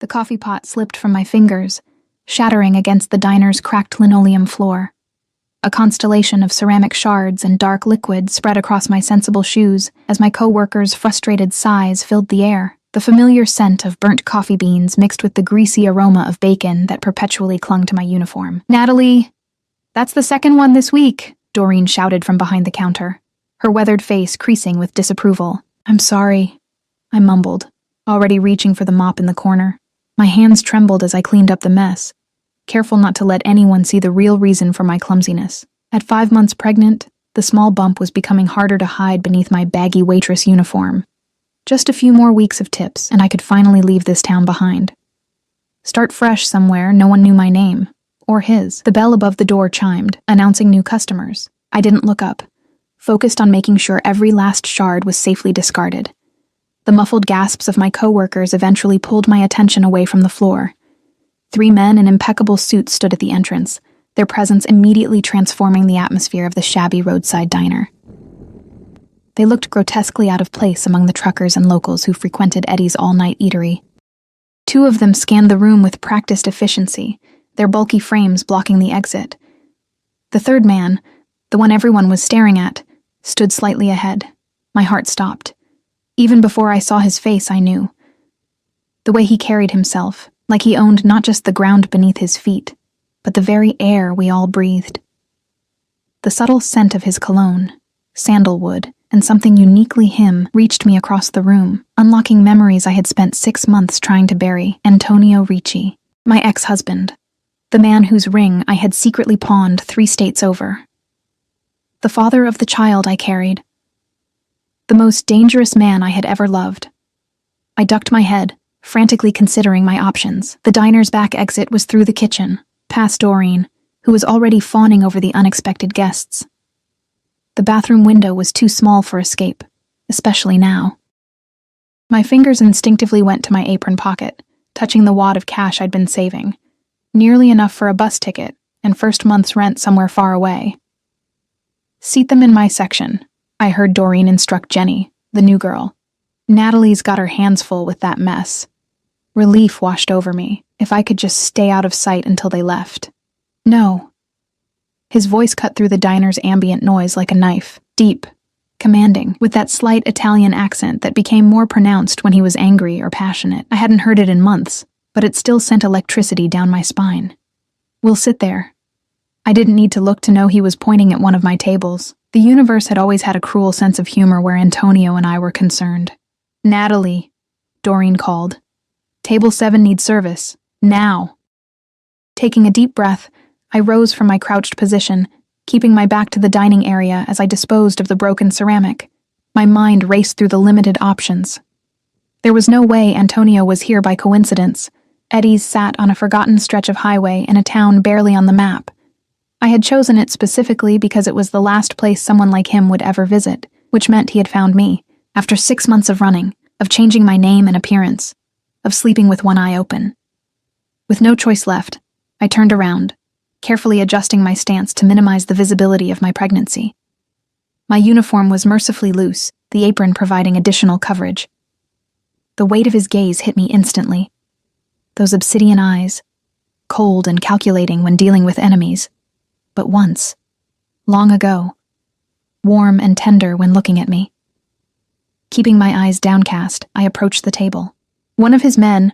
The coffee pot slipped from my fingers, shattering against the diner's cracked linoleum floor. A constellation of ceramic shards and dark liquid spread across my sensible shoes as my co-workers' frustrated sighs filled the air. The familiar scent of burnt coffee beans mixed with the greasy aroma of bacon that perpetually clung to my uniform. "Natalie, that's the second one this week," Doreen shouted from behind the counter, her weathered face creasing with disapproval. "I'm sorry," I mumbled, already reaching for the mop in the corner. My hands trembled as I cleaned up the mess, careful not to let anyone see the real reason for my clumsiness. At 5 months pregnant, the small bump was becoming harder to hide beneath my baggy waitress uniform. Just a few more weeks of tips, and I could finally leave this town behind. Start fresh somewhere no one knew my name, or his. The bell above the door chimed, announcing new customers. I didn't look up, focused on making sure every last shard was safely discarded. The muffled gasps of my coworkers eventually pulled my attention away from the floor. 3 men in impeccable suits stood at the entrance, their presence immediately transforming the atmosphere of the shabby roadside diner. They looked grotesquely out of place among the truckers and locals who frequented Eddie's all-night eatery. 2 of them scanned the room with practiced efficiency, their bulky frames blocking the exit. The third man, the one everyone was staring at, stood slightly ahead. My heart stopped. Even before I saw his face, I knew. The way he carried himself, like he owned not just the ground beneath his feet, but the very air we all breathed. The subtle scent of his cologne, sandalwood, and something uniquely him reached me across the room, unlocking memories I had spent 6 months trying to bury. Antonio Ricci, my ex-husband, the man whose ring I had secretly pawned 3 states over. The father of the child I carried. The most dangerous man I had ever loved. I ducked my head, frantically considering my options. The diner's back exit was through the kitchen, past Doreen, who was already fawning over the unexpected guests. The bathroom window was too small for escape, especially now. My fingers instinctively went to my apron pocket, touching the wad of cash I'd been saving, nearly enough for a bus ticket and first month's rent somewhere far away. "Seat them in my section," I heard Doreen instruct Jenny, the new girl. Natalie's got her hands full with that mess. Relief washed over me, if I could just stay out of sight until they left. "No." His voice cut through the diner's ambient noise like a knife, deep, commanding, with that slight Italian accent that became more pronounced when he was angry or passionate. I hadn't heard it in months, but it still sent electricity down my spine. "We'll sit there." I didn't need to look to know he was pointing at one of my tables. The universe had always had a cruel sense of humor where Antonio and I were concerned. "Natalie," Doreen called. "Table 7 needs service. Now." Taking a deep breath, I rose from my crouched position, keeping my back to the dining area as I disposed of the broken ceramic. My mind raced through the limited options. There was no way Antonio was here by coincidence. Eddie's sat on a forgotten stretch of highway in a town barely on the map. I had chosen it specifically because it was the last place someone like him would ever visit, which meant he had found me, after 6 months of running, of changing my name and appearance, of sleeping with one eye open. With no choice left, I turned around, carefully adjusting my stance to minimize the visibility of my pregnancy. My uniform was mercifully loose, the apron providing additional coverage. The weight of his gaze hit me instantly. Those obsidian eyes, cold and calculating when dealing with enemies, but once, long ago, warm and tender when looking at me. Keeping my eyes downcast, I approached the table. One of his men,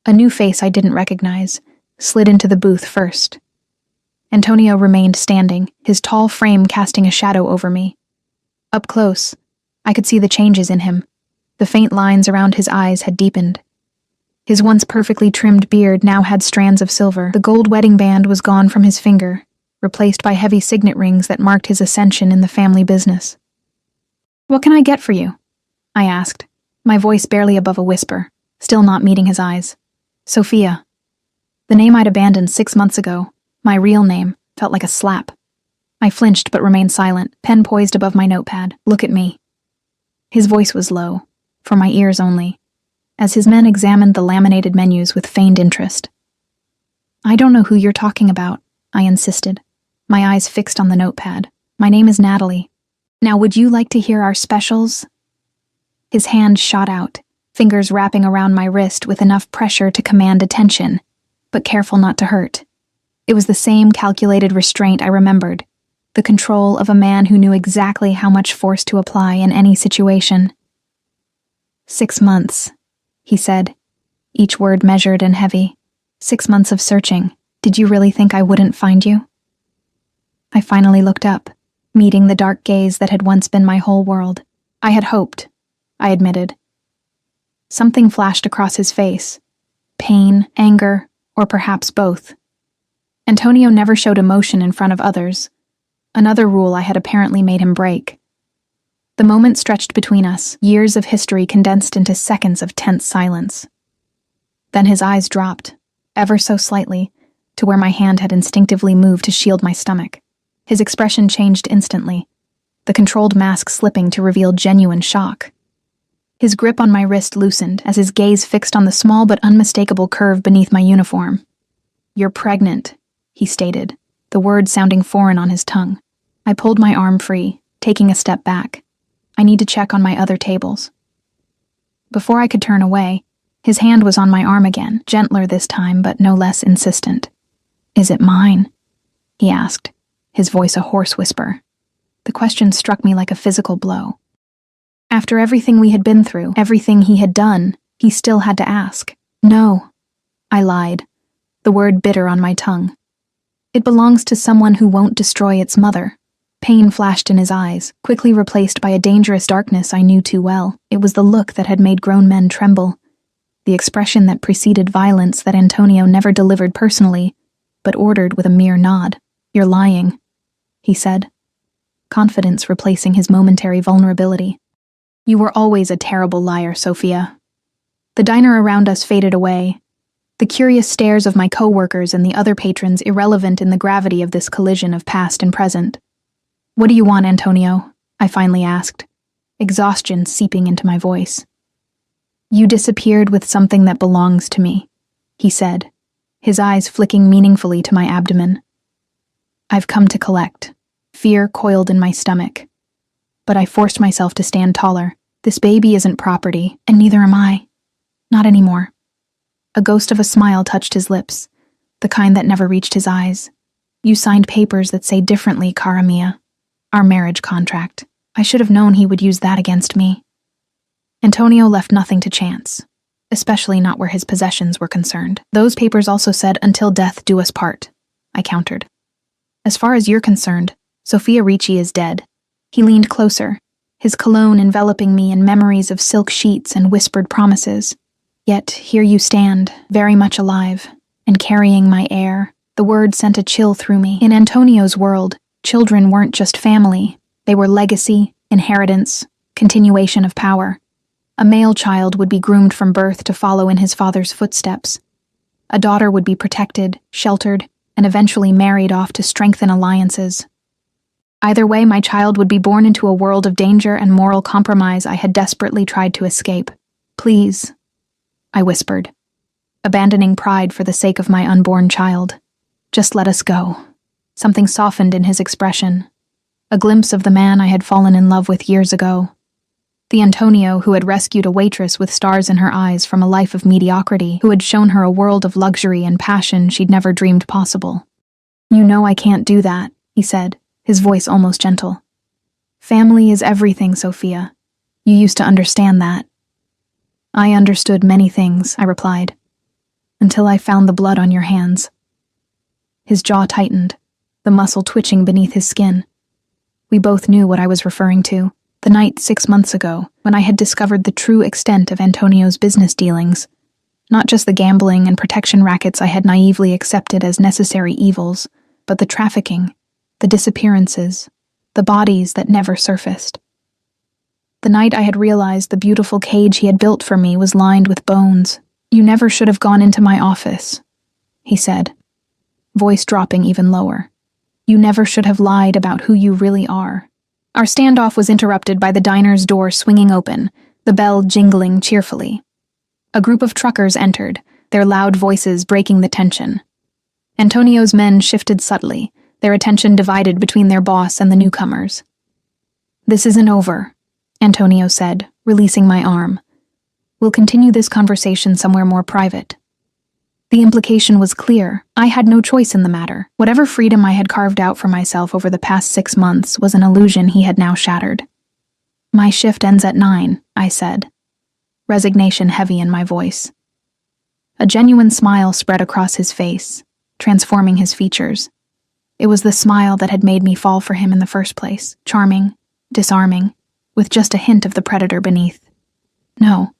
a new face I didn't recognize, slid into the booth first. Antonio remained standing, his tall frame casting a shadow over me. Up close, I could see the changes in him. The faint lines around his eyes had deepened. His once perfectly trimmed beard now had strands of silver. The gold wedding band was gone from his finger, replaced by heavy signet rings that marked his ascension in the family business. "What can I get for you?" I asked, my voice barely above a whisper, still not meeting his eyes. Sophia. The name I'd abandoned 6 months ago, my real name, felt like a slap. I flinched but remained silent, pen poised above my notepad. "Look at me." His voice was low, for my ears only, as his men examined the laminated menus with feigned interest. "I don't know who you're talking about," I insisted, my eyes fixed on the notepad. "My name is Natalie. Now would you like to hear our specials?" His hand shot out, fingers wrapping around my wrist with enough pressure to command attention, but careful not to hurt. It was the same calculated restraint I remembered, the control of a man who knew exactly how much force to apply in any situation. 6 months, he said, each word measured and heavy. 6 months of searching. Did you really think I wouldn't find you? I finally looked up, meeting the dark gaze that had once been my whole world. I had hoped, I admitted. Something flashed across his face. Pain, anger, or perhaps both. Antonio never showed emotion in front of others. Another rule I had apparently made him break. The moment stretched between us, years of history condensed into seconds of tense silence. Then his eyes dropped, ever so slightly, to where my hand had instinctively moved to shield my stomach. His expression changed instantly, the controlled mask slipping to reveal genuine shock. His grip on my wrist loosened as his gaze fixed on the small but unmistakable curve beneath my uniform. "You're pregnant," he stated, the words sounding foreign on his tongue. I pulled my arm free, taking a step back. I need to check on my other tables. Before I could turn away, his hand was on my arm again, gentler this time, but no less insistent. "Is it mine?" he asked, his voice a hoarse whisper. The question struck me like a physical blow. After everything we had been through, everything he had done, he still had to ask. "No," I lied, the word bitter on my tongue. "It belongs to someone who won't destroy its mother." Pain flashed in his eyes, quickly replaced by a dangerous darkness I knew too well. It was the look that had made grown men tremble, the expression that preceded violence that Antonio never delivered personally, but ordered with a mere nod. "You're lying," he said, confidence replacing his momentary vulnerability. "You were always a terrible liar, Sophia." The diner around us faded away, the curious stares of my co-workers and the other patrons irrelevant in the gravity of this collision of past and present. "What do you want, Antonio?" I finally asked, exhaustion seeping into my voice. "You disappeared with something that belongs to me," he said, his eyes flicking meaningfully to my abdomen. "I've come to collect." Fear coiled in my stomach. But I forced myself to stand taller. "This baby isn't property, and neither am I. Not anymore." A ghost of a smile touched his lips, the kind that never reached his eyes. "You signed papers that say differently, cara mia. Our marriage contract. I should have known he would use that against me." Antonio left nothing to chance, especially not where his possessions were concerned. "Those papers also said, 'Until death do us part,'" I countered. "As far as you're concerned, Sophia Ricci is dead." He leaned closer, his cologne enveloping me in memories of silk sheets and whispered promises. "Yet here you stand, very much alive, and carrying my heir." The word sent a chill through me. In Antonio's world, children weren't just family. They were legacy, inheritance, continuation of power. A male child would be groomed from birth to follow in his father's footsteps. A daughter would be protected, sheltered, and eventually married off to strengthen alliances. Either way, my child would be born into a world of danger and moral compromise I had desperately tried to escape. "Please," I whispered, abandoning pride for the sake of my unborn child. "Just let us go." Something softened in his expression, a glimpse of the man I had fallen in love with years ago. The Antonio who had rescued a waitress with stars in her eyes from a life of mediocrity, who had shown her a world of luxury and passion she'd never dreamed possible. "You know I can't do that," he said, his voice almost gentle. "Family is everything, Sophia. You used to understand that." "I understood many things," I replied, "until I found the blood on your hands." His jaw tightened, the muscle twitching beneath his skin. We both knew what I was referring to. The night 6 months ago, when I had discovered the true extent of Antonio's business dealings. Not just the gambling and protection rackets I had naively accepted as necessary evils, but the trafficking, the disappearances, the bodies that never surfaced. The night I had realized the beautiful cage he had built for me was lined with bones. "You never should have gone into my office," he said, voice dropping even lower. "You never should have lied about who you really are." Our standoff was interrupted by the diner's door swinging open, the bell jingling cheerfully. A group of truckers entered, their loud voices breaking the tension. Antonio's men shifted subtly, their attention divided between their boss and the newcomers. "This isn't over," Antonio said, releasing my arm. We'll continue this conversation somewhere more private. The implication was clear. I had no choice in the matter. Whatever freedom I had carved out for myself over the past 6 months was an illusion he had now shattered. My shift ends at 9, I said, resignation heavy in my voice. A genuine smile spread across his face, transforming his features. It was the smile that had made me fall for him in the first place, charming, disarming, with just a hint of the predator beneath. No,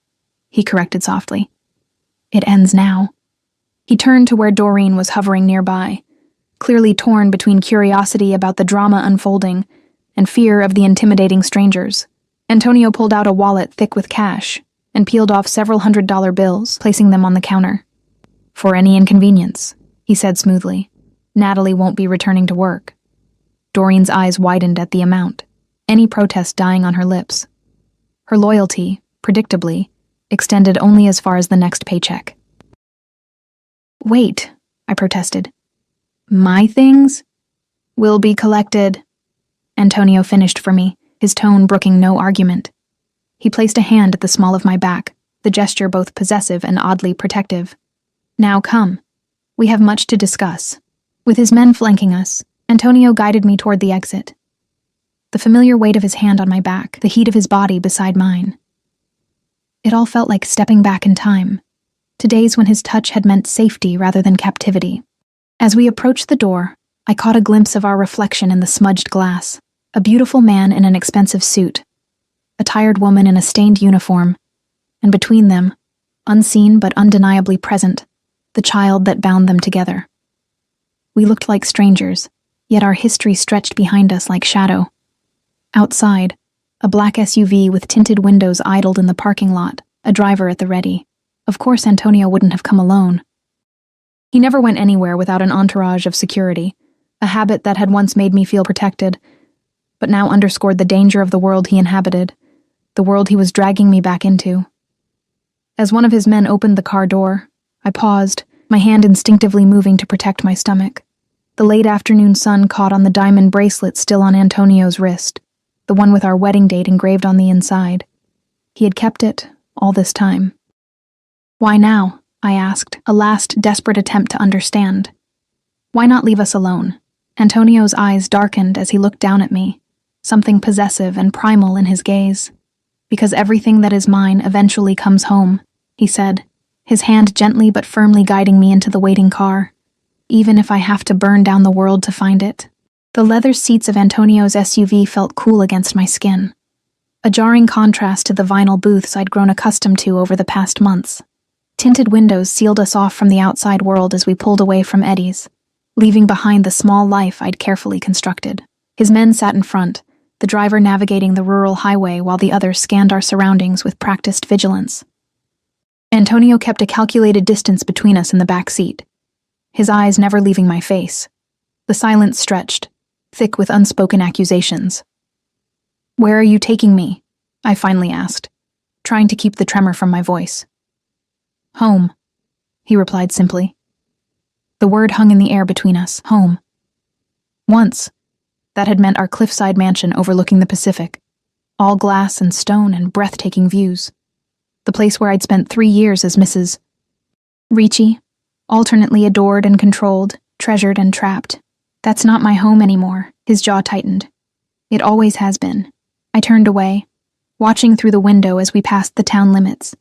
he corrected softly. It ends now. He turned to where Doreen was hovering nearby, clearly torn between curiosity about the drama unfolding and fear of the intimidating strangers. Antonio pulled out a wallet thick with cash and peeled off several $100 bills, placing them on the counter. For any inconvenience, he said smoothly, Natalie won't be returning to work. Doreen's eyes widened at the amount, any protest dying on her lips. Her loyalty, predictably, extended only as far as the next paycheck. Wait, I protested. My things will be collected. Antonio finished for me, his tone brooking no argument. He placed a hand at the small of my back, the gesture both possessive and oddly protective. Now come. We have much to discuss. With his men flanking us, Antonio guided me toward the exit. The familiar weight of his hand on my back, the heat of his body beside mine. It all felt like stepping back in time, to days when his touch had meant safety rather than captivity. As we approached the door, I caught a glimpse of our reflection in the smudged glass, a beautiful man in an expensive suit, a tired woman in a stained uniform, and between them, unseen but undeniably present, the child that bound them together. We looked like strangers, yet our history stretched behind us like shadow. Outside, a black SUV with tinted windows idled in the parking lot, a driver at the ready. Of course Antonio wouldn't have come alone. He never went anywhere without an entourage of security, a habit that had once made me feel protected, but now underscored the danger of the world he inhabited, the world he was dragging me back into. As one of his men opened the car door, I paused, my hand instinctively moving to protect my stomach. The late afternoon sun caught on the diamond bracelet still on Antonio's wrist, the one with our wedding date engraved on the inside. He had kept it all this time. Why now? I asked, a last desperate attempt to understand. Why not leave us alone? Antonio's eyes darkened as he looked down at me, something possessive and primal in his gaze. Because everything that is mine eventually comes home, he said, his hand gently but firmly guiding me into the waiting car, even if I have to burn down the world to find it. The leather seats of Antonio's SUV felt cool against my skin, a jarring contrast to the vinyl booths I'd grown accustomed to over the past months. Tinted windows sealed us off from the outside world as we pulled away from Eddie's, leaving behind the small life I'd carefully constructed. His men sat in front, the driver navigating the rural highway while the others scanned our surroundings with practiced vigilance. Antonio kept a calculated distance between us in the back seat, his eyes never leaving my face. The silence stretched, thick with unspoken accusations. Where are you taking me? I finally asked, trying to keep the tremor from my voice. Home, he replied simply. The word hung in the air between us, home. Once, that had meant our cliffside mansion overlooking the Pacific, all glass and stone and breathtaking views. The place where I'd spent 3 years as Mrs. Ricci, alternately adored and controlled, treasured and trapped. That's not my home anymore, his jaw tightened. It always has been. I turned away, watching through the window as we passed the town limits.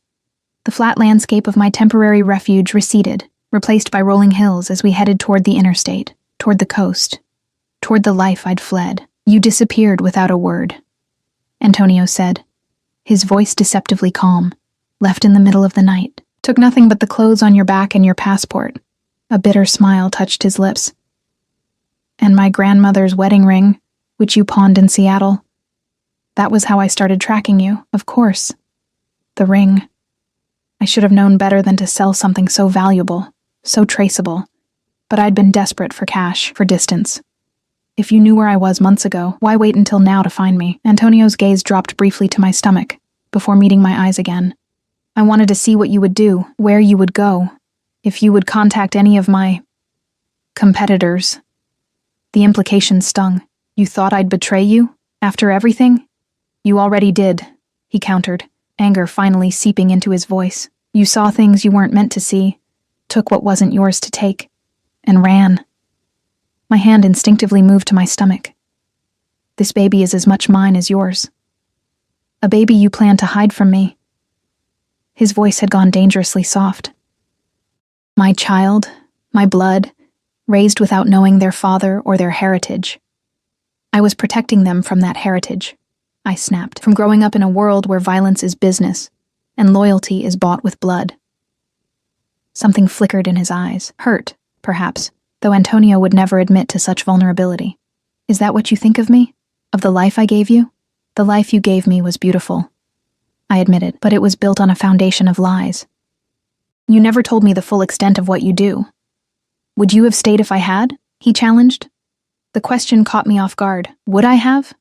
The flat landscape of my temporary refuge receded, replaced by rolling hills as we headed toward the interstate, toward the coast, toward the life I'd fled. You disappeared without a word, Antonio said, his voice deceptively calm. Left in the middle of the night. Took nothing but the clothes on your back and your passport. A bitter smile touched his lips. And my grandmother's wedding ring, which you pawned in Seattle. That was how I started tracking you, of course. The ring. I should have known better than to sell something so valuable, so traceable. But I'd been desperate for cash, for distance. If you knew where I was months ago, why wait until now to find me? Antonio's gaze dropped briefly to my stomach, before meeting my eyes again. I wanted to see what you would do, where you would go, if you would contact any of my competitors. The implication stung. You thought I'd betray you? After everything? You already did, he countered, anger finally seeping into his voice. You saw things you weren't meant to see, took what wasn't yours to take, and ran. My hand instinctively moved to my stomach. This baby is as much mine as yours. A baby you plan to hide from me. His voice had gone dangerously soft. My child, my blood, raised without knowing their father or their heritage. I was protecting them from that heritage, I snapped, from growing up in a world where violence is business and loyalty is bought with blood. Something flickered in his eyes, hurt, perhaps, though Antonio would never admit to such vulnerability. Is that what you think of me? Of the life I gave you? The life you gave me was beautiful, I admitted, but it was built on a foundation of lies. You never told me the full extent of what you do. Would you have stayed if I had? He challenged. The question caught me off guard. Would I have?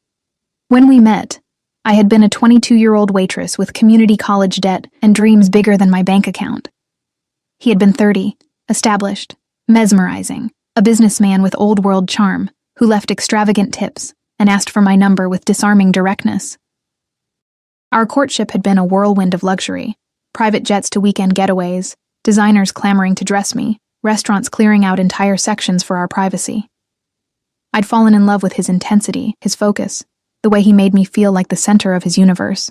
When we met, I had been a 22-year-old waitress with community college debt and dreams bigger than my bank account. He had been 30, established, mesmerizing, a businessman with old-world charm who left extravagant tips and asked for my number with disarming directness. Our courtship had been a whirlwind of luxury, private jets to weekend getaways, designers clamoring to dress me, restaurants clearing out entire sections for our privacy. I'd fallen in love with his intensity, his focus, the way he made me feel like the center of his universe.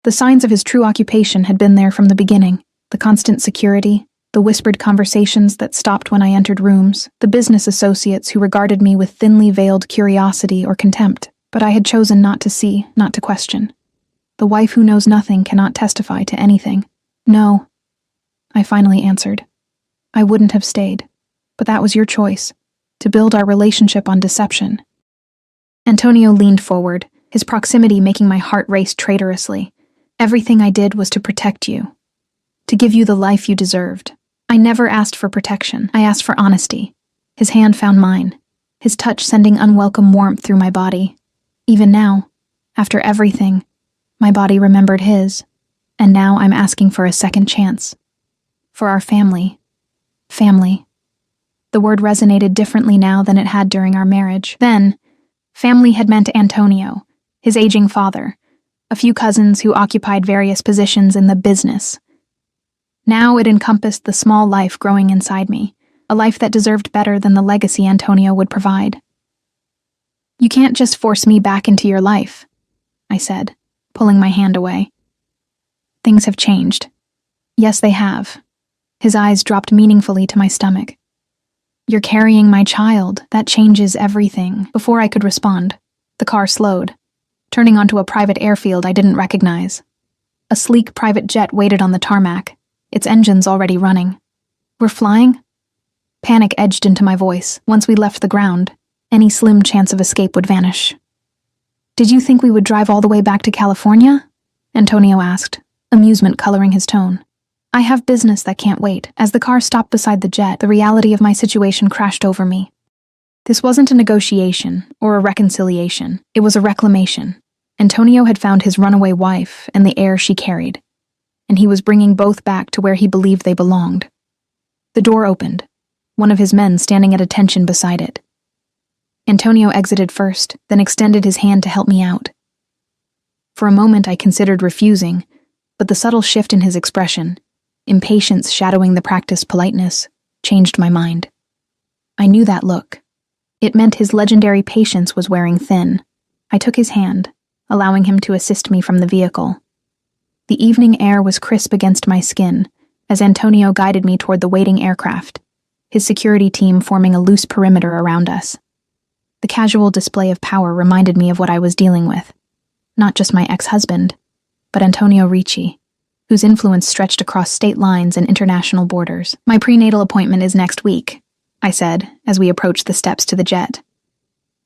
The signs of his true occupation had been there from the beginning, the constant security, the whispered conversations that stopped when I entered rooms, the business associates who regarded me with thinly veiled curiosity or contempt, but I had chosen not to see, not to question. The wife who knows nothing cannot testify to anything. No, I finally answered. I wouldn't have stayed, but that was your choice, to build our relationship on deception. Antonio leaned forward, his proximity making my heart race traitorously. Everything I did was to protect you, to give you the life you deserved. I never asked for protection, I asked for honesty. His hand found mine, his touch sending unwelcome warmth through my body. Even now, after everything, my body remembered his, and now I'm asking for a second chance. For our family. Family. The word resonated differently now than it had during our marriage. Then, family had meant Antonio, his aging father, a few cousins who occupied various positions in the business. Now it encompassed the small life growing inside me, a life that deserved better than the legacy Antonio would provide. You can't just force me back into your life, I said, pulling my hand away. Things have changed. Yes, they have. His eyes dropped meaningfully to my stomach. You're carrying my child. That changes everything. Before I could respond, the car slowed, turning onto a private airfield I didn't recognize. A sleek private jet waited on the tarmac, its engines already running. We're flying? Panic edged into my voice. Once we left the ground, any slim chance of escape would vanish. Did you think we would drive all the way back to California? Antonio asked, amusement coloring his tone. I have business that can't wait. As the car stopped beside the jet, the reality of my situation crashed over me. This wasn't a negotiation or a reconciliation. It was a reclamation. Antonio had found his runaway wife and the heir she carried, and he was bringing both back to where he believed they belonged. The door opened, one of his men standing at attention beside it. Antonio exited first, then extended his hand to help me out. For a moment I considered refusing, but the subtle shift in his expression, impatience shadowing the practiced politeness, changed my mind. I knew that look. It meant his legendary patience was wearing thin. I took his hand, allowing him to assist me from the vehicle. The evening air was crisp against my skin as Antonio guided me toward the waiting aircraft, his security team forming a loose perimeter around us. The casual display of power reminded me of what I was dealing with. Not just my ex-husband, but Antonio Ricci, whose influence stretched across state lines and international borders. My prenatal appointment is next week, I said, as we approached the steps to the jet.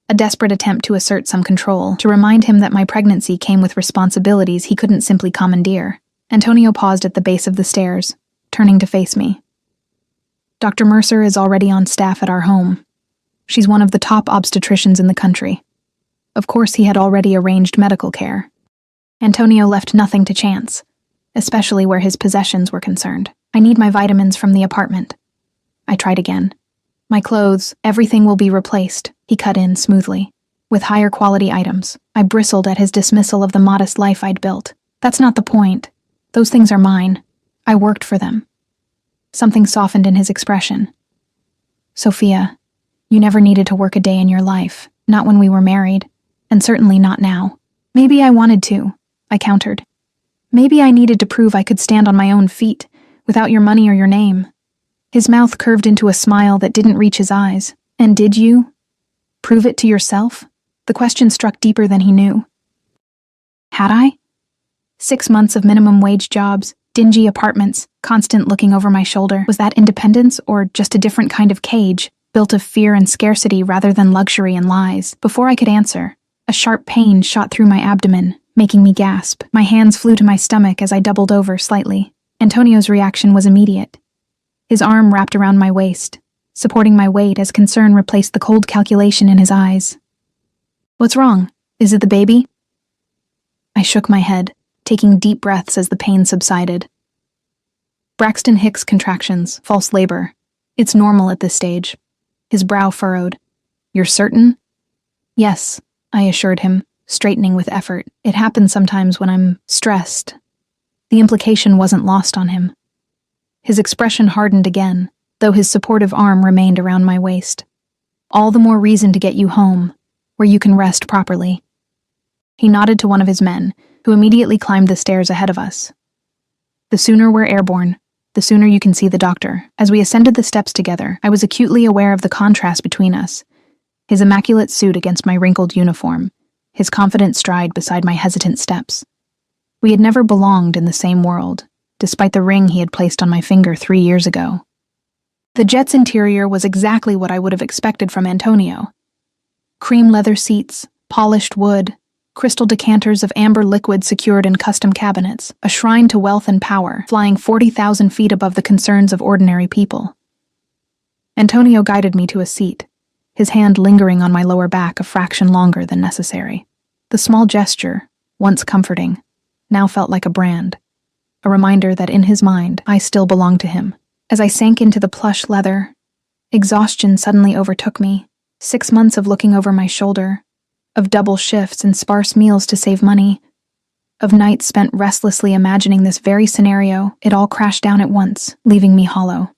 A desperate attempt to assert some control, to remind him that my pregnancy came with responsibilities he couldn't simply commandeer. Antonio paused at the base of the stairs, turning to face me. Dr. Mercer is already on staff at our home. She's one of the top obstetricians in the country. Of course, he had already arranged medical care. Antonio left nothing to chance, especially where his possessions were concerned. I need my vitamins from the apartment. I tried again. My clothes, everything will be replaced, he cut in smoothly, with higher quality items. I bristled at his dismissal of the modest life I'd built. That's not the point. Those things are mine. I worked for them. Something softened in his expression. Sophia, you never needed to work a day in your life, not when we were married, and certainly not now. Maybe I wanted to, I countered. Maybe I needed to prove I could stand on my own feet, without your money or your name. His mouth curved into a smile that didn't reach his eyes. And did you? Prove it to yourself? The question struck deeper than he knew. Had I? 6 months of minimum wage jobs, dingy apartments, constant looking over my shoulder. Was that independence or just a different kind of cage, built of fear and scarcity rather than luxury and lies? Before I could answer, a sharp pain shot through my abdomen, making me gasp. My hands flew to my stomach as I doubled over slightly. Antonio's reaction was immediate. His arm wrapped around my waist, supporting my weight as concern replaced the cold calculation in his eyes. What's wrong? Is it the baby? I shook my head, taking deep breaths as the pain subsided. Braxton Hicks contractions, false labor. It's normal at this stage. His brow furrowed. You're certain? Yes, I assured him, straightening with effort. It happens sometimes when I'm stressed. The implication wasn't lost on him. His expression hardened again, though his supportive arm remained around my waist. All the more reason to get you home, where you can rest properly. He nodded to one of his men, who immediately climbed the stairs ahead of us. The sooner we're airborne, the sooner you can see the doctor. As we ascended the steps together, I was acutely aware of the contrast between us. His immaculate suit against my wrinkled uniform, his confident stride beside my hesitant steps. We had never belonged in the same world, despite the ring he had placed on my finger 3 years ago. The jet's interior was exactly what I would have expected from Antonio. Cream leather seats, polished wood, crystal decanters of amber liquid secured in custom cabinets, a shrine to wealth and power, flying 40,000 feet above the concerns of ordinary people. Antonio guided me to a seat, his hand lingering on my lower back a fraction longer than necessary. The small gesture, once comforting, now felt like a brand, a reminder that in his mind I still belonged to him. As I sank into the plush leather, exhaustion suddenly overtook me. 6 months of looking over my shoulder, of double shifts and sparse meals to save money, of nights spent restlessly imagining this very scenario, it all crashed down at once, leaving me hollow.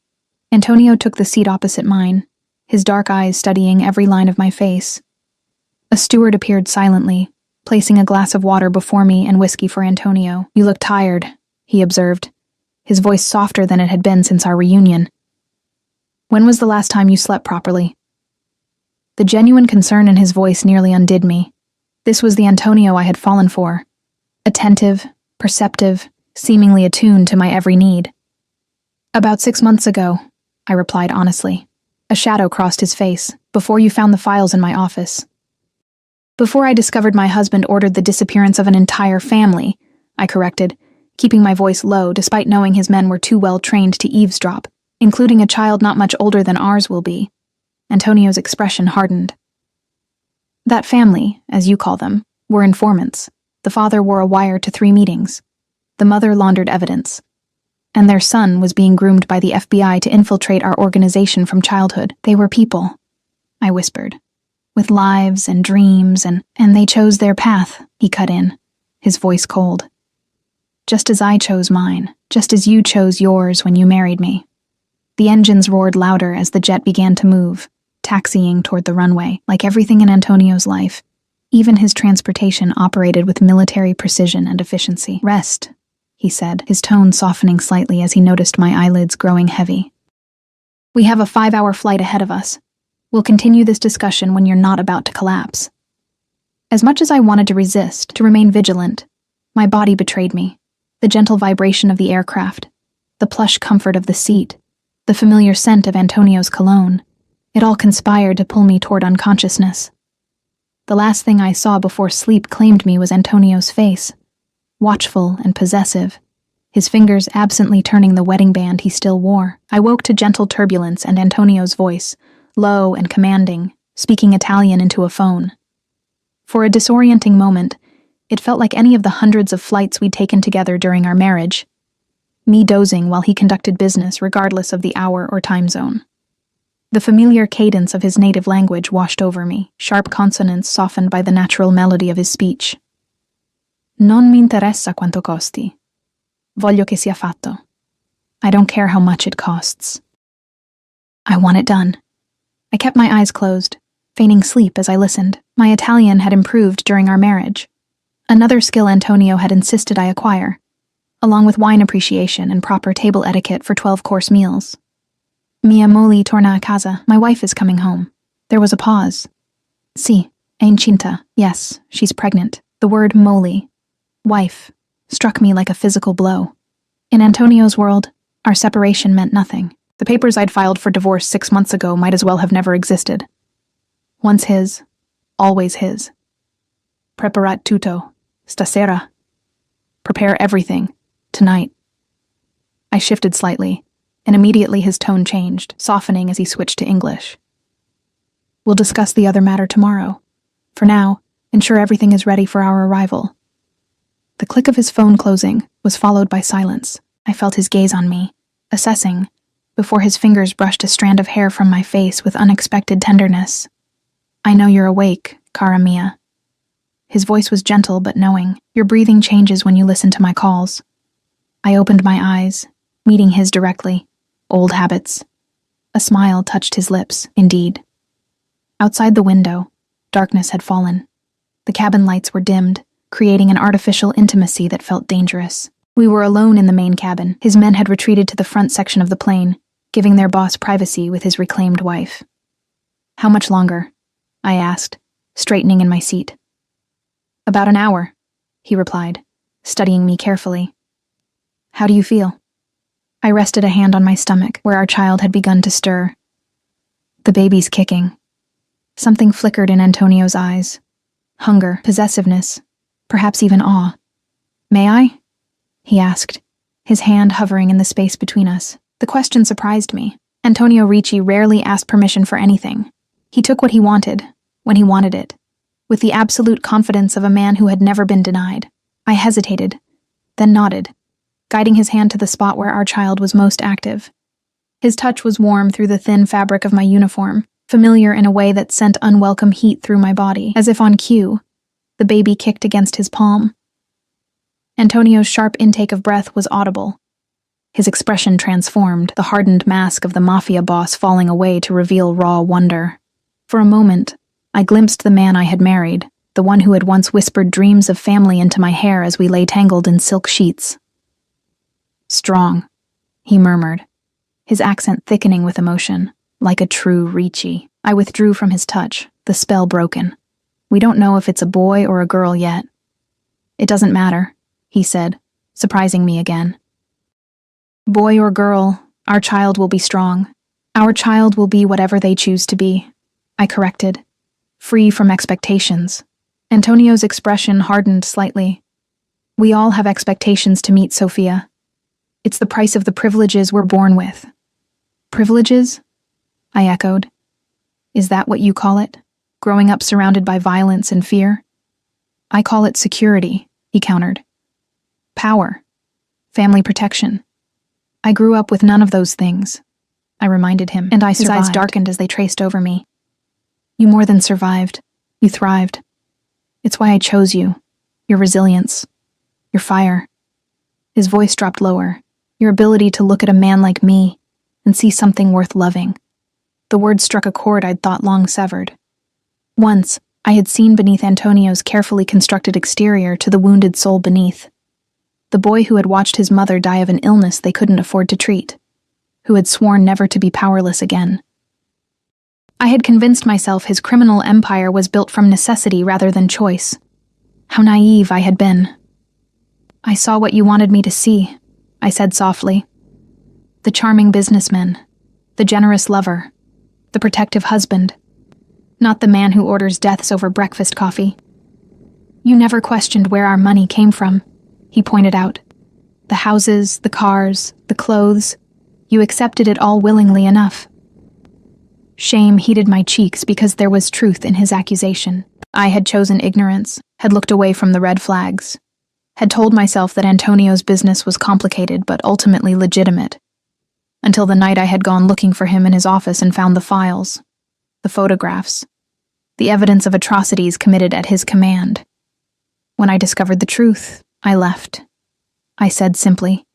Antonio took the seat opposite mine, his dark eyes studying every line of my face. A steward appeared silently, placing a glass of water before me and whiskey for Antonio. You look tired, he observed, his voice softer than it had been since our reunion. When was the last time you slept properly? The genuine concern in his voice nearly undid me. This was the Antonio I had fallen for. Attentive, perceptive, seemingly attuned to my every need. About 6 months ago, I replied honestly. A shadow crossed his face, before you found the files in my office. Before I discovered my husband ordered the disappearance of an entire family, I corrected, keeping my voice low despite knowing his men were too well trained to eavesdrop, including a child not much older than ours will be. Antonio's expression hardened. That family, as you call them, were informants. The father wore a wire to 3 meetings. The mother laundered evidence. And their son was being groomed by the FBI to infiltrate our organization from childhood. They were people, I whispered, with lives and dreams, and they chose their path, he cut in, his voice cold. Just as I chose mine, just as you chose yours when you married me. The engines roared louder as the jet began to move, taxiing toward the runway. Like everything in Antonio's life, even his transportation operated with military precision and efficiency. Rest, he said, his tone softening slightly as he noticed my eyelids growing heavy. We have a 5-hour flight ahead of us. We'll continue this discussion when you're not about to collapse. As much as I wanted to resist, to remain vigilant, my body betrayed me. The gentle vibration of the aircraft, the plush comfort of the seat, the familiar scent of Antonio's cologne. It all conspired to pull me toward unconsciousness. The last thing I saw before sleep claimed me was Antonio's face, watchful and possessive, his fingers absently turning the wedding band he still wore. I woke to gentle turbulence and Antonio's voice, low and commanding, speaking Italian into a phone. For a disorienting moment, it felt like any of the hundreds of flights we'd taken together during our marriage, me dozing while he conducted business regardless of the hour or time zone. The familiar cadence of his native language washed over me, sharp consonants softened by the natural melody of his speech. Non mi interessa quanto costi. Voglio che sia fatto. I don't care how much it costs. I want it done. I kept my eyes closed, feigning sleep as I listened. My Italian had improved during our marriage. Another skill Antonio had insisted I acquire, along with wine appreciation and proper table etiquette for 12-course meals. Mia moglie torna a casa. My wife is coming home. There was a pause. Sì, è incinta. Yes, she's pregnant. The word moglie, wife, struck me like a physical blow. In Antonio's world, our separation meant nothing. The papers I'd filed for divorce 6 months ago might as well have never existed. Once his, always his. Preparat tutto, stasera. Prepare everything, tonight. I shifted slightly, and immediately his tone changed, softening as he switched to English. We'll discuss the other matter tomorrow. For now, ensure everything is ready for our arrival. The click of his phone closing was followed by silence. I felt his gaze on me, assessing, before his fingers brushed a strand of hair from my face with unexpected tenderness. I know you're awake, cara mia. His voice was gentle but knowing. Your breathing changes when you listen to my calls. I opened my eyes, meeting his directly. Old habits. A smile touched his lips, indeed. Outside the window, darkness had fallen. The cabin lights were dimmed, creating an artificial intimacy that felt dangerous. We were alone in the main cabin. His men had retreated to the front section of the plane, giving their boss privacy with his reclaimed wife. How much longer? I asked, straightening in my seat. About an hour, he replied, studying me carefully. How do you feel? I rested a hand on my stomach, where our child had begun to stir. The baby's kicking. Something flickered in Antonio's eyes. Hunger, possessiveness, perhaps even awe. May I? He asked, his hand hovering in the space between us. The question surprised me. Antonio Ricci rarely asked permission for anything. He took what he wanted, when he wanted it, with the absolute confidence of a man who had never been denied. I hesitated, then nodded, guiding his hand to the spot where our child was most active. His touch was warm through the thin fabric of my uniform, familiar in a way that sent unwelcome heat through my body. As if on cue, the baby kicked against his palm. Antonio's sharp intake of breath was audible. His expression transformed, the hardened mask of the Mafia boss falling away to reveal raw wonder. For a moment, I glimpsed the man I had married, the one who had once whispered dreams of family into my hair as we lay tangled in silk sheets. Strong, he murmured, his accent thickening with emotion, like a true Ricci. I withdrew from his touch, the spell broken. We don't know if it's a boy or a girl yet. It doesn't matter, he said, surprising me again. Boy or girl, our child will be strong. Our child will be whatever they choose to be, I corrected, free from expectations. Antonio's expression hardened slightly. We all have expectations to meet, Sophia. It's the price of the privileges we're born with. Privileges? I echoed. Is that what you call it? Growing up surrounded by violence and fear? I call it security, he countered. Power. Family protection. I grew up with none of those things, I reminded him, and his eyes darkened as they traced over me. You more than survived. You thrived. It's why I chose you. Your resilience. Your fire. His voice dropped lower. Your ability to look at a man like me and see something worth loving. The words struck a chord I'd thought long severed. Once, I had seen beneath Antonio's carefully constructed exterior to the wounded soul beneath. The boy who had watched his mother die of an illness they couldn't afford to treat, who had sworn never to be powerless again. I had convinced myself his criminal empire was built from necessity rather than choice. How naive I had been. I saw what you wanted me to see, I said softly. The charming businessman, the generous lover, the protective husband, not the man who orders deaths over breakfast coffee. You never questioned where our money came from, he pointed out. The houses, the cars, the clothes, you accepted it all willingly enough. Shame heated my cheeks because there was truth in his accusation. I had chosen ignorance, had looked away from the red flags, had told myself that Antonio's business was complicated but ultimately legitimate, until the night I had gone looking for him in his office and found the files, the photographs, the evidence of atrocities committed at his command. When I discovered the truth, I left. I said simply,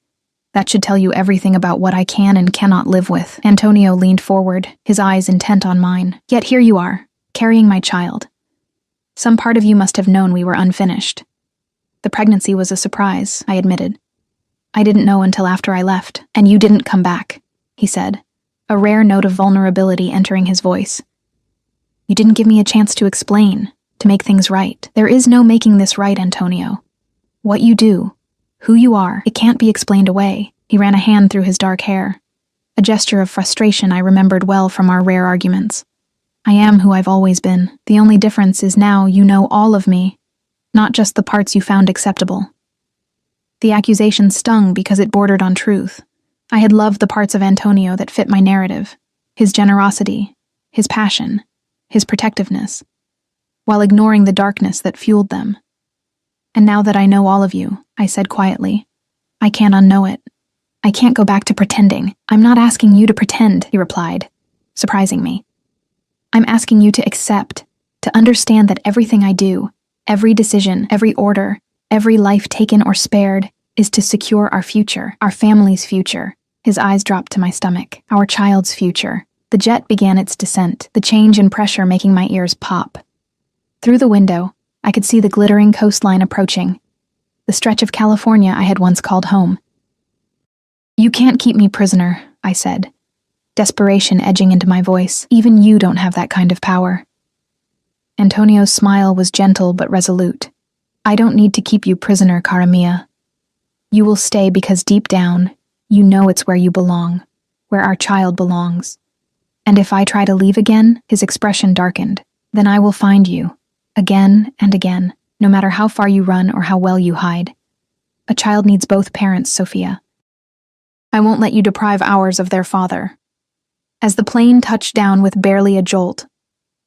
"That should tell you everything about what I can and cannot live with." Antonio leaned forward, his eyes intent on mine. "Yet here you are, carrying my child. Some part of you must have known we were unfinished." "The pregnancy was a surprise," I admitted. "I didn't know until after I left, and you didn't come back," he said, a rare note of vulnerability entering his voice. "You didn't give me a chance to explain, to make things right. There is no making this right, Antonio. What you do, who you are, it can't be explained away." He ran a hand through his dark hair, a gesture of frustration I remembered well from our rare arguments. "I am who I've always been. The only difference is now you know all of me, not just the parts you found acceptable." The accusation stung because it bordered on truth. I had loved the parts of Antonio that fit my narrative, his generosity, his passion, his protectiveness, while ignoring the darkness that fueled them. "And now that I know all of you," I said quietly, "I can't unknow it. I can't go back to pretending." "I'm not asking you to pretend," he replied, surprising me. "I'm asking you to accept, to understand that everything I do, every decision, every order, every life taken or spared, is to secure our future, our family's future." His eyes dropped to my stomach. "Our child's future." The jet began its descent, the change in pressure making my ears pop. Through the window, I could see the glittering coastline approaching, the stretch of California I had once called home. "You can't keep me prisoner," I said, desperation edging into my voice. "Even you don't have that kind of power." Antonio's smile was gentle but resolute. "I don't need to keep you prisoner, cara mia. You will stay because deep down, you know it's where you belong, where our child belongs. And if I try to leave again," his expression darkened, "then I will find you, again and again, no matter how far you run or how well you hide. A child needs both parents, Sophia. I won't let you deprive ours of their father." As the plane touched down with barely a jolt,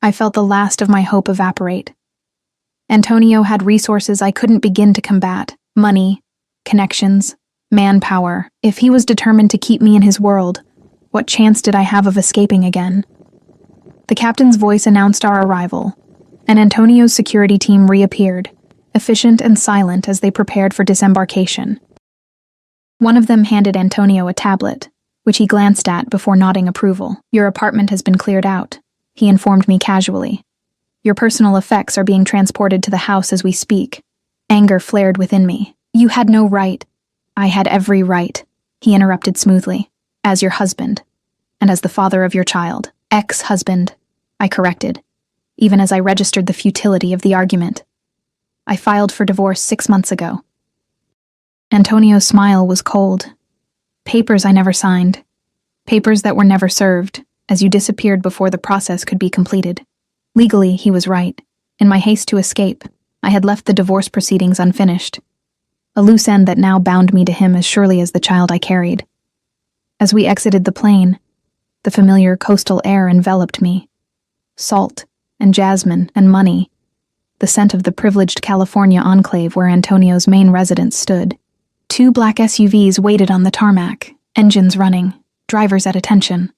I felt the last of my hope evaporate. Antonio had resources I couldn't begin to combat: money, connections, manpower. If he was determined to keep me in his world, what chance did I have of escaping again? The captain's voice announced our arrival, and Antonio's security team reappeared, efficient and silent as they prepared for disembarkation. One of them handed Antonio a tablet, which he glanced at before nodding approval. "Your apartment has been cleared out," he informed me casually. "Your personal effects are being transported to the house as we speak." Anger flared within me. "You had no right." "I had every right," he interrupted smoothly. "As your husband, and as the father of your child." "Ex-husband," I corrected, even as I registered the futility of the argument. "I filed for divorce 6 months ago." Antonio's smile was cold. "Papers I never signed. Papers that were never served, as you disappeared before the process could be completed." Legally, he was right. In my haste to escape, I had left the divorce proceedings unfinished, a loose end that now bound me to him as surely as the child I carried. As we exited the plane, the familiar coastal air enveloped me. Salt and jasmine and money, the scent of the privileged California enclave where Antonio's main residence stood. 2 black SUVs waited on the tarmac, engines running, drivers at attention.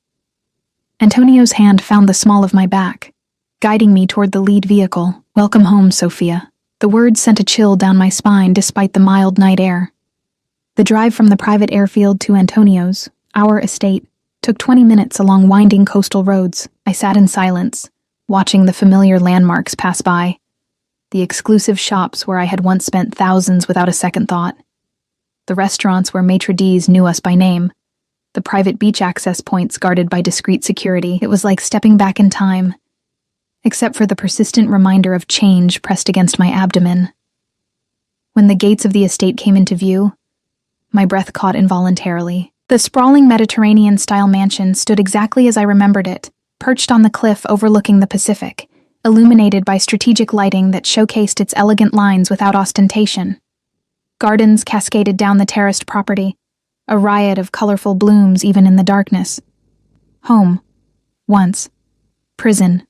Antonio's hand found the small of my back, guiding me toward the lead vehicle. "Welcome home, Sophia." The words sent a chill down my spine despite the mild night air. The drive from the private airfield to Antonio's, our estate, took 20 minutes along winding coastal roads. I sat in silence, watching the familiar landmarks pass by, the exclusive shops where I had once spent thousands without a second thought, the restaurants where maitre d's knew us by name, the private beach access points guarded by discreet security. It was like stepping back in time, except for the persistent reminder of change pressed against my abdomen. When the gates of the estate came into view, my breath caught involuntarily. The sprawling Mediterranean-style mansion stood exactly as I remembered it, perched on the cliff overlooking the Pacific, illuminated by strategic lighting that showcased its elegant lines without ostentation. Gardens cascaded down the terraced property, a riot of colorful blooms even in the darkness. Home. Once. Prison.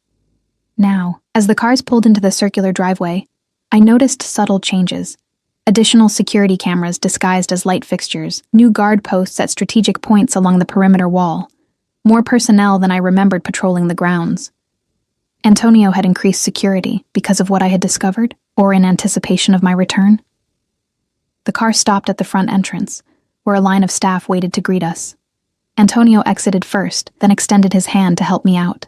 Now. As the cars pulled into the circular driveway, I noticed subtle changes. Additional security cameras disguised as light fixtures, new guard posts at strategic points along the perimeter wall, more personnel than I remembered patrolling the grounds. Antonio had increased security because of what I had discovered, or in anticipation of my return. The car stopped at the front entrance, where a line of staff waited to greet us. Antonio exited first, then extended his hand to help me out.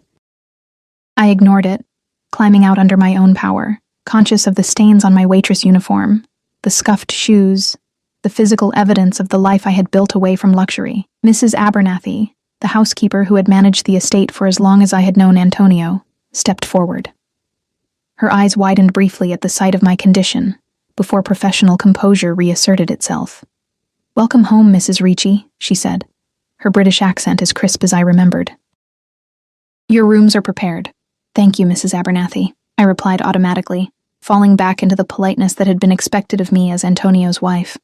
I ignored it, climbing out under my own power, conscious of the stains on my waitress uniform, the scuffed shoes, the physical evidence of the life I had built away from luxury. Mrs. Abernathy, the housekeeper who had managed the estate for as long as I had known Antonio, stepped forward. Her eyes widened briefly at the sight of my condition, before professional composure reasserted itself. "Welcome home, Mrs. Ricci," she said, her British accent as crisp as I remembered. "Your rooms are prepared." "Thank you, Mrs. Abernathy," I replied automatically, falling back into the politeness that had been expected of me as Antonio's wife.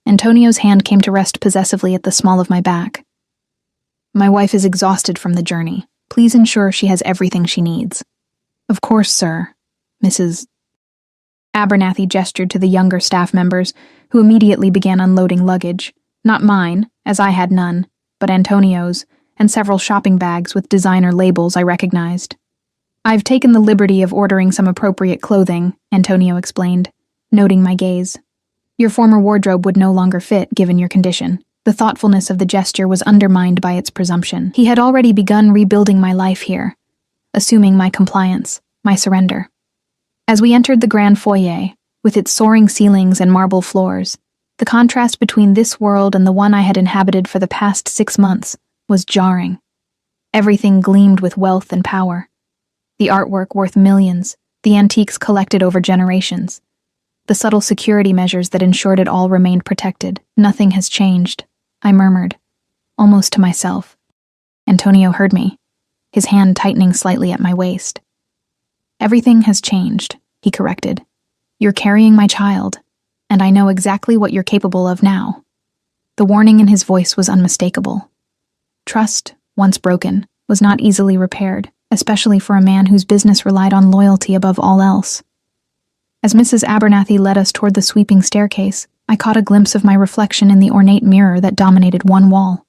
Antonio's hand came to rest possessively at the small of my back. "My wife is exhausted from the journey. Please ensure she has everything she needs." "Of course, sir." Mrs. Abernathy gestured to the younger staff members, who immediately began unloading luggage. Not mine, as I had none, but Antonio's, and several shopping bags with designer labels I recognized. "I've taken the liberty of ordering some appropriate clothing," Antonio explained, noting my gaze. "Your former wardrobe would no longer fit, given your condition." The thoughtfulness of the gesture was undermined by its presumption. He had already begun rebuilding my life here, assuming my compliance, my surrender. As we entered the grand foyer, with its soaring ceilings and marble floors, the contrast between this world and the one I had inhabited for the past 6 months was jarring. Everything gleamed with wealth and power. The artwork worth millions, the antiques collected over generations, the subtle security measures that ensured it all remained protected. "Nothing has changed," I murmured, almost to myself. Antonio heard me, his hand tightening slightly at my waist. "Everything has changed," he corrected. "You're carrying my child, and I know exactly what you're capable of now." The warning in his voice was unmistakable. Trust, once broken, was not easily repaired, especially for a man whose business relied on loyalty above all else. As Mrs. Abernathy led us toward the sweeping staircase, I caught a glimpse of my reflection in the ornate mirror that dominated one wall.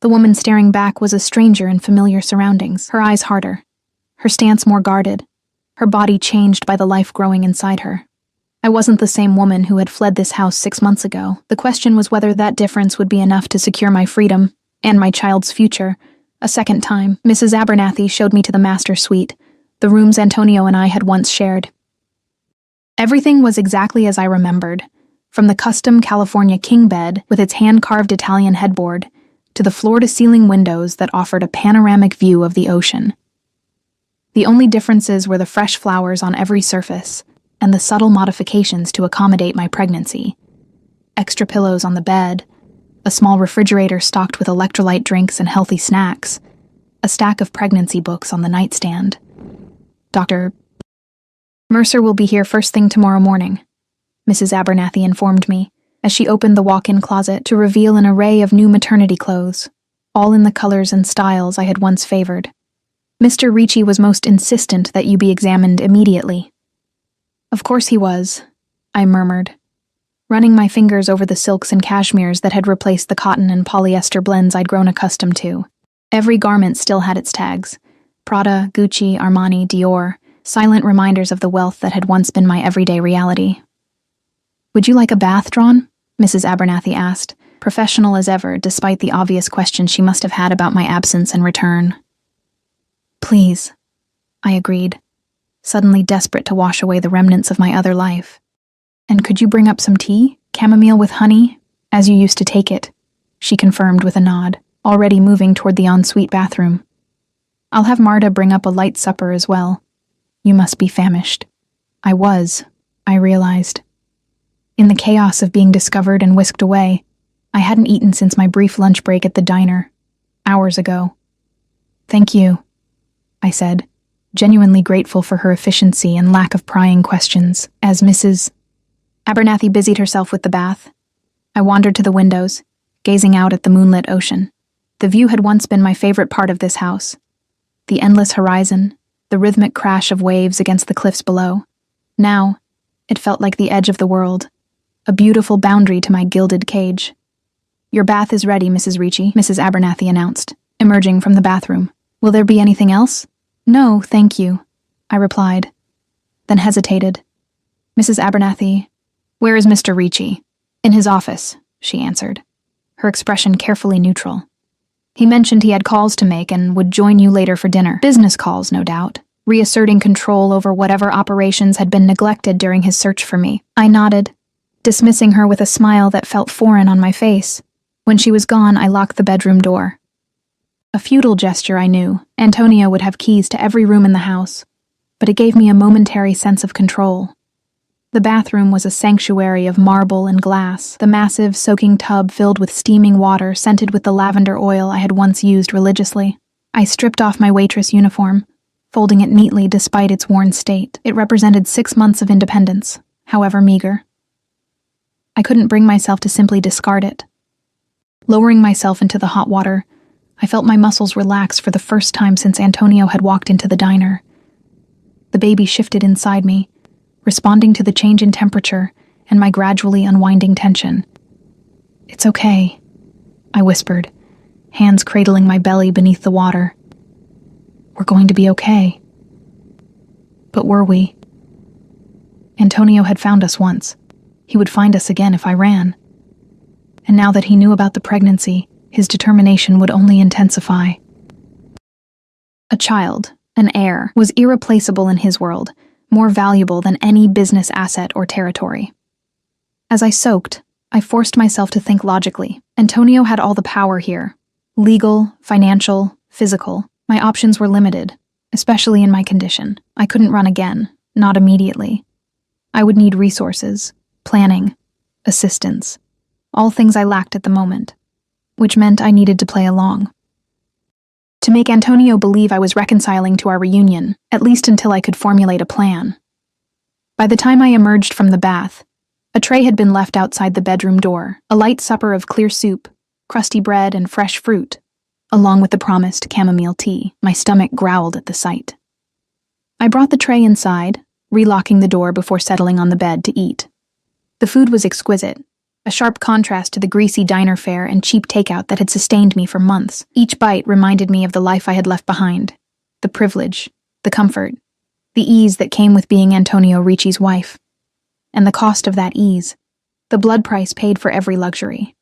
The woman staring back was a stranger in familiar surroundings, her eyes harder, her stance more guarded, her body changed by the life growing inside her. I wasn't the same woman who had fled this house 6 months ago. The question was whether that difference would be enough to secure my freedom and my child's future. A second time, Mrs. Abernathy showed me to the master suite, the rooms Antonio and I had once shared. Everything was exactly as I remembered, from the custom California king bed with its hand-carved Italian headboard to the floor-to-ceiling windows that offered a panoramic view of the ocean. The only differences were the fresh flowers on every surface and the subtle modifications to accommodate my pregnancy. Extra pillows on the bed, a small refrigerator stocked with electrolyte drinks and healthy snacks, a stack of pregnancy books on the nightstand. Dr. Mercer will be here first thing tomorrow morning, Mrs. Abernathy informed me, as she opened the walk-in closet to reveal an array of new maternity clothes, all in the colors and styles I had once favored. "Mr. Ricci was most insistent that you be examined immediately." "Of course he was," I murmured, running my fingers over the silks and cashmeres that had replaced the cotton and polyester blends I'd grown accustomed to. Every garment still had its tags: Prada, Gucci, Armani, Dior, silent reminders of the wealth that had once been my everyday reality. "Would you like a bath drawn?" Mrs. Abernathy asked, professional as ever despite the obvious questions she must have had about my absence and return. "Please," I agreed, suddenly desperate to wash away the remnants of my other life. "And could you bring up some tea? Chamomile with honey, as you used to take it," she confirmed with a nod, already moving toward the ensuite bathroom. "I'll have Marta bring up a light supper as well. You must be famished." I was, I realized. In the chaos of being discovered and whisked away, I hadn't eaten since my brief lunch break at the diner, hours ago. "Thank you," I said, genuinely grateful for her efficiency and lack of prying questions. As Mrs. Abernathy busied herself with the bath, I wandered to the windows, gazing out at the moonlit ocean. The view had once been my favorite part of this house. The endless horizon, the rhythmic crash of waves against the cliffs below. Now, it felt like the edge of the world, a beautiful boundary to my gilded cage. "Your bath is ready, Mrs. Ricci," Mrs. Abernathy announced, emerging from the bathroom. "Will there be anything else?" No, thank you, I replied, then hesitated. Mrs. Abernathy, where is Mr. Ricci? In his office, she answered, her expression carefully neutral. He mentioned he had calls to make and would join you later for dinner. Business calls, no doubt, reasserting control over whatever operations had been neglected during his search for me. I nodded, dismissing her with a smile that felt foreign on my face. When she was gone, I locked the bedroom door. A futile gesture, I knew. Antonio would have keys to every room in the house, but it gave me a momentary sense of control. The bathroom was a sanctuary of marble and glass, the massive, soaking tub filled with steaming water scented with the lavender oil I had once used religiously. I stripped off my waitress uniform, folding it neatly despite its worn state. It represented 6 months of independence, however meager. I couldn't bring myself to simply discard it. Lowering myself into the hot water, I felt my muscles relax for the first time since Antonio had walked into the diner. The baby shifted inside me, responding to the change in temperature and my gradually unwinding tension. It's okay, I whispered, hands cradling my belly beneath the water. We're going to be okay. But were we? Antonio had found us once. He would find us again if I ran. And now that he knew about the pregnancy, his determination would only intensify. A child, an heir, was irreplaceable in his world, more valuable than any business asset or territory. As I soaked, I forced myself to think logically. Antonio had all the power here. Legal, financial, physical. My options were limited, especially in my condition. I couldn't run again, not immediately. I would need resources, planning, assistance, all things I lacked at the moment, which meant I needed to play along. To make Antonio believe I was reconciling to our reunion, at least until I could formulate a plan. By the time I emerged from the bath, a tray had been left outside the bedroom door, a light supper of clear soup, crusty bread, and fresh fruit, along with the promised chamomile tea. My stomach growled at the sight. I brought the tray inside, relocking the door before settling on the bed to eat. The food was exquisite, a sharp contrast to the greasy diner fare and cheap takeout that had sustained me for months. Each bite reminded me of the life I had left behind, the privilege, the comfort, the ease that came with being Antonio Ricci's wife. And the cost of that ease, the blood price paid for every luxury.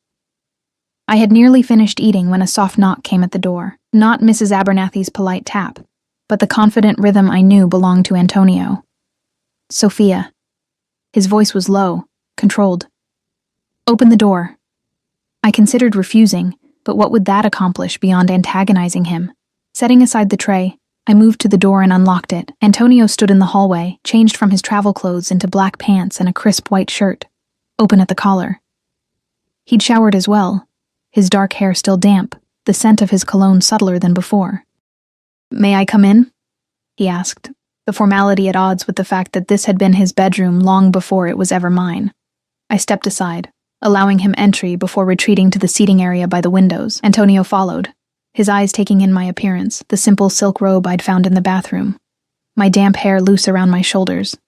I had nearly finished eating when a soft knock came at the door, not Mrs. Abernathy's polite tap, but the confident rhythm I knew belonged to Antonio. Sophia. His voice was low, controlled. Open the door. I considered refusing, but what would that accomplish beyond antagonizing him? Setting aside the tray, I moved to the door and unlocked it. Antonio stood in the hallway, changed from his travel clothes into black pants and a crisp white shirt, open at the collar. He'd showered as well, his dark hair still damp, the scent of his cologne subtler than before. May I come in? He asked, the formality at odds with the fact that this had been his bedroom long before it was ever mine. I stepped aside, allowing him entry before retreating to the seating area by the windows. Antonio followed, his eyes taking in my appearance, the simple silk robe I'd found in the bathroom, my damp hair loose around my shoulders,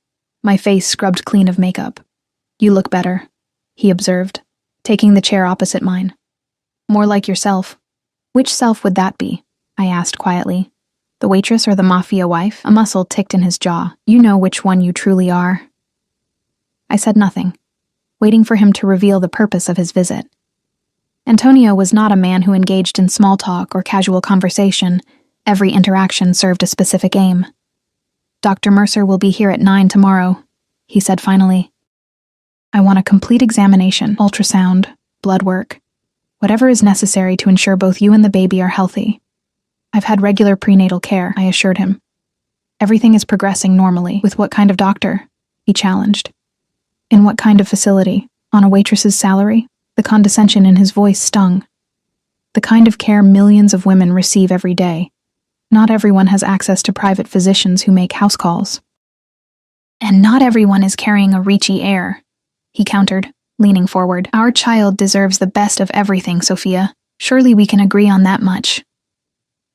my face scrubbed clean of makeup. You look better, he observed, taking the chair opposite mine. More like yourself. Which self would that be? I asked quietly. The waitress or the Mafia wife? A muscle ticked in his jaw. You know which one you truly are. I said nothing, waiting for him to reveal the purpose of his visit. Antonio was not a man who engaged in small talk or casual conversation. Every interaction served a specific aim. Dr. Mercer will be here at 9 tomorrow, he said finally. I want a complete examination, ultrasound, blood work, whatever is necessary to ensure both you and the baby are healthy. I've had regular prenatal care, I assured him. Everything is progressing normally. With what kind of doctor? He challenged. In what kind of facility? On a waitress's salary? The condescension in his voice stung. The kind of care millions of women receive every day. Not everyone has access to private physicians who make house calls. And not everyone is carrying a Ricci heir, he countered, leaning forward. Our child deserves the best of everything, Sophia. Surely we can agree on that much.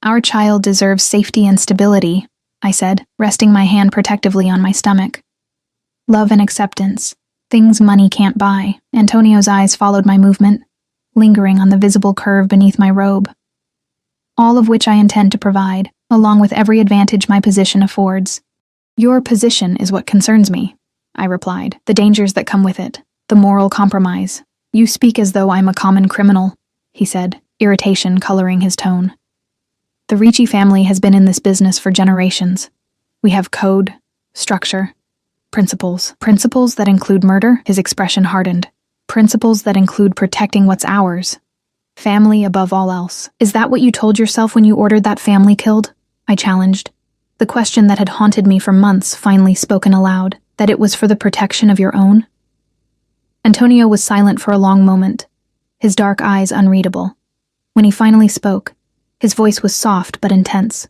Our child deserves safety and stability, I said, resting my hand protectively on my stomach. Love and acceptance. Things money can't buy. Antonio's eyes followed my movement, lingering on the visible curve beneath my robe. All of which I intend to provide. along with every advantage my position affords. Your position is what concerns me, I replied. The dangers that come with it, the moral compromise. You speak as though I'm a common criminal, he said, irritation coloring his tone. The Ricci family has been in this business for generations. We have code, structure, principles. Principles that include murder, his expression hardened. Principles that include protecting what's ours. Family above all else. Is that what you told yourself when you ordered that family killed? I challenged. The question that had haunted me for months finally spoken aloud, that it was for the protection of your own? Antonio was silent for a long moment, his dark eyes unreadable. When he finally spoke, his voice was soft but intense.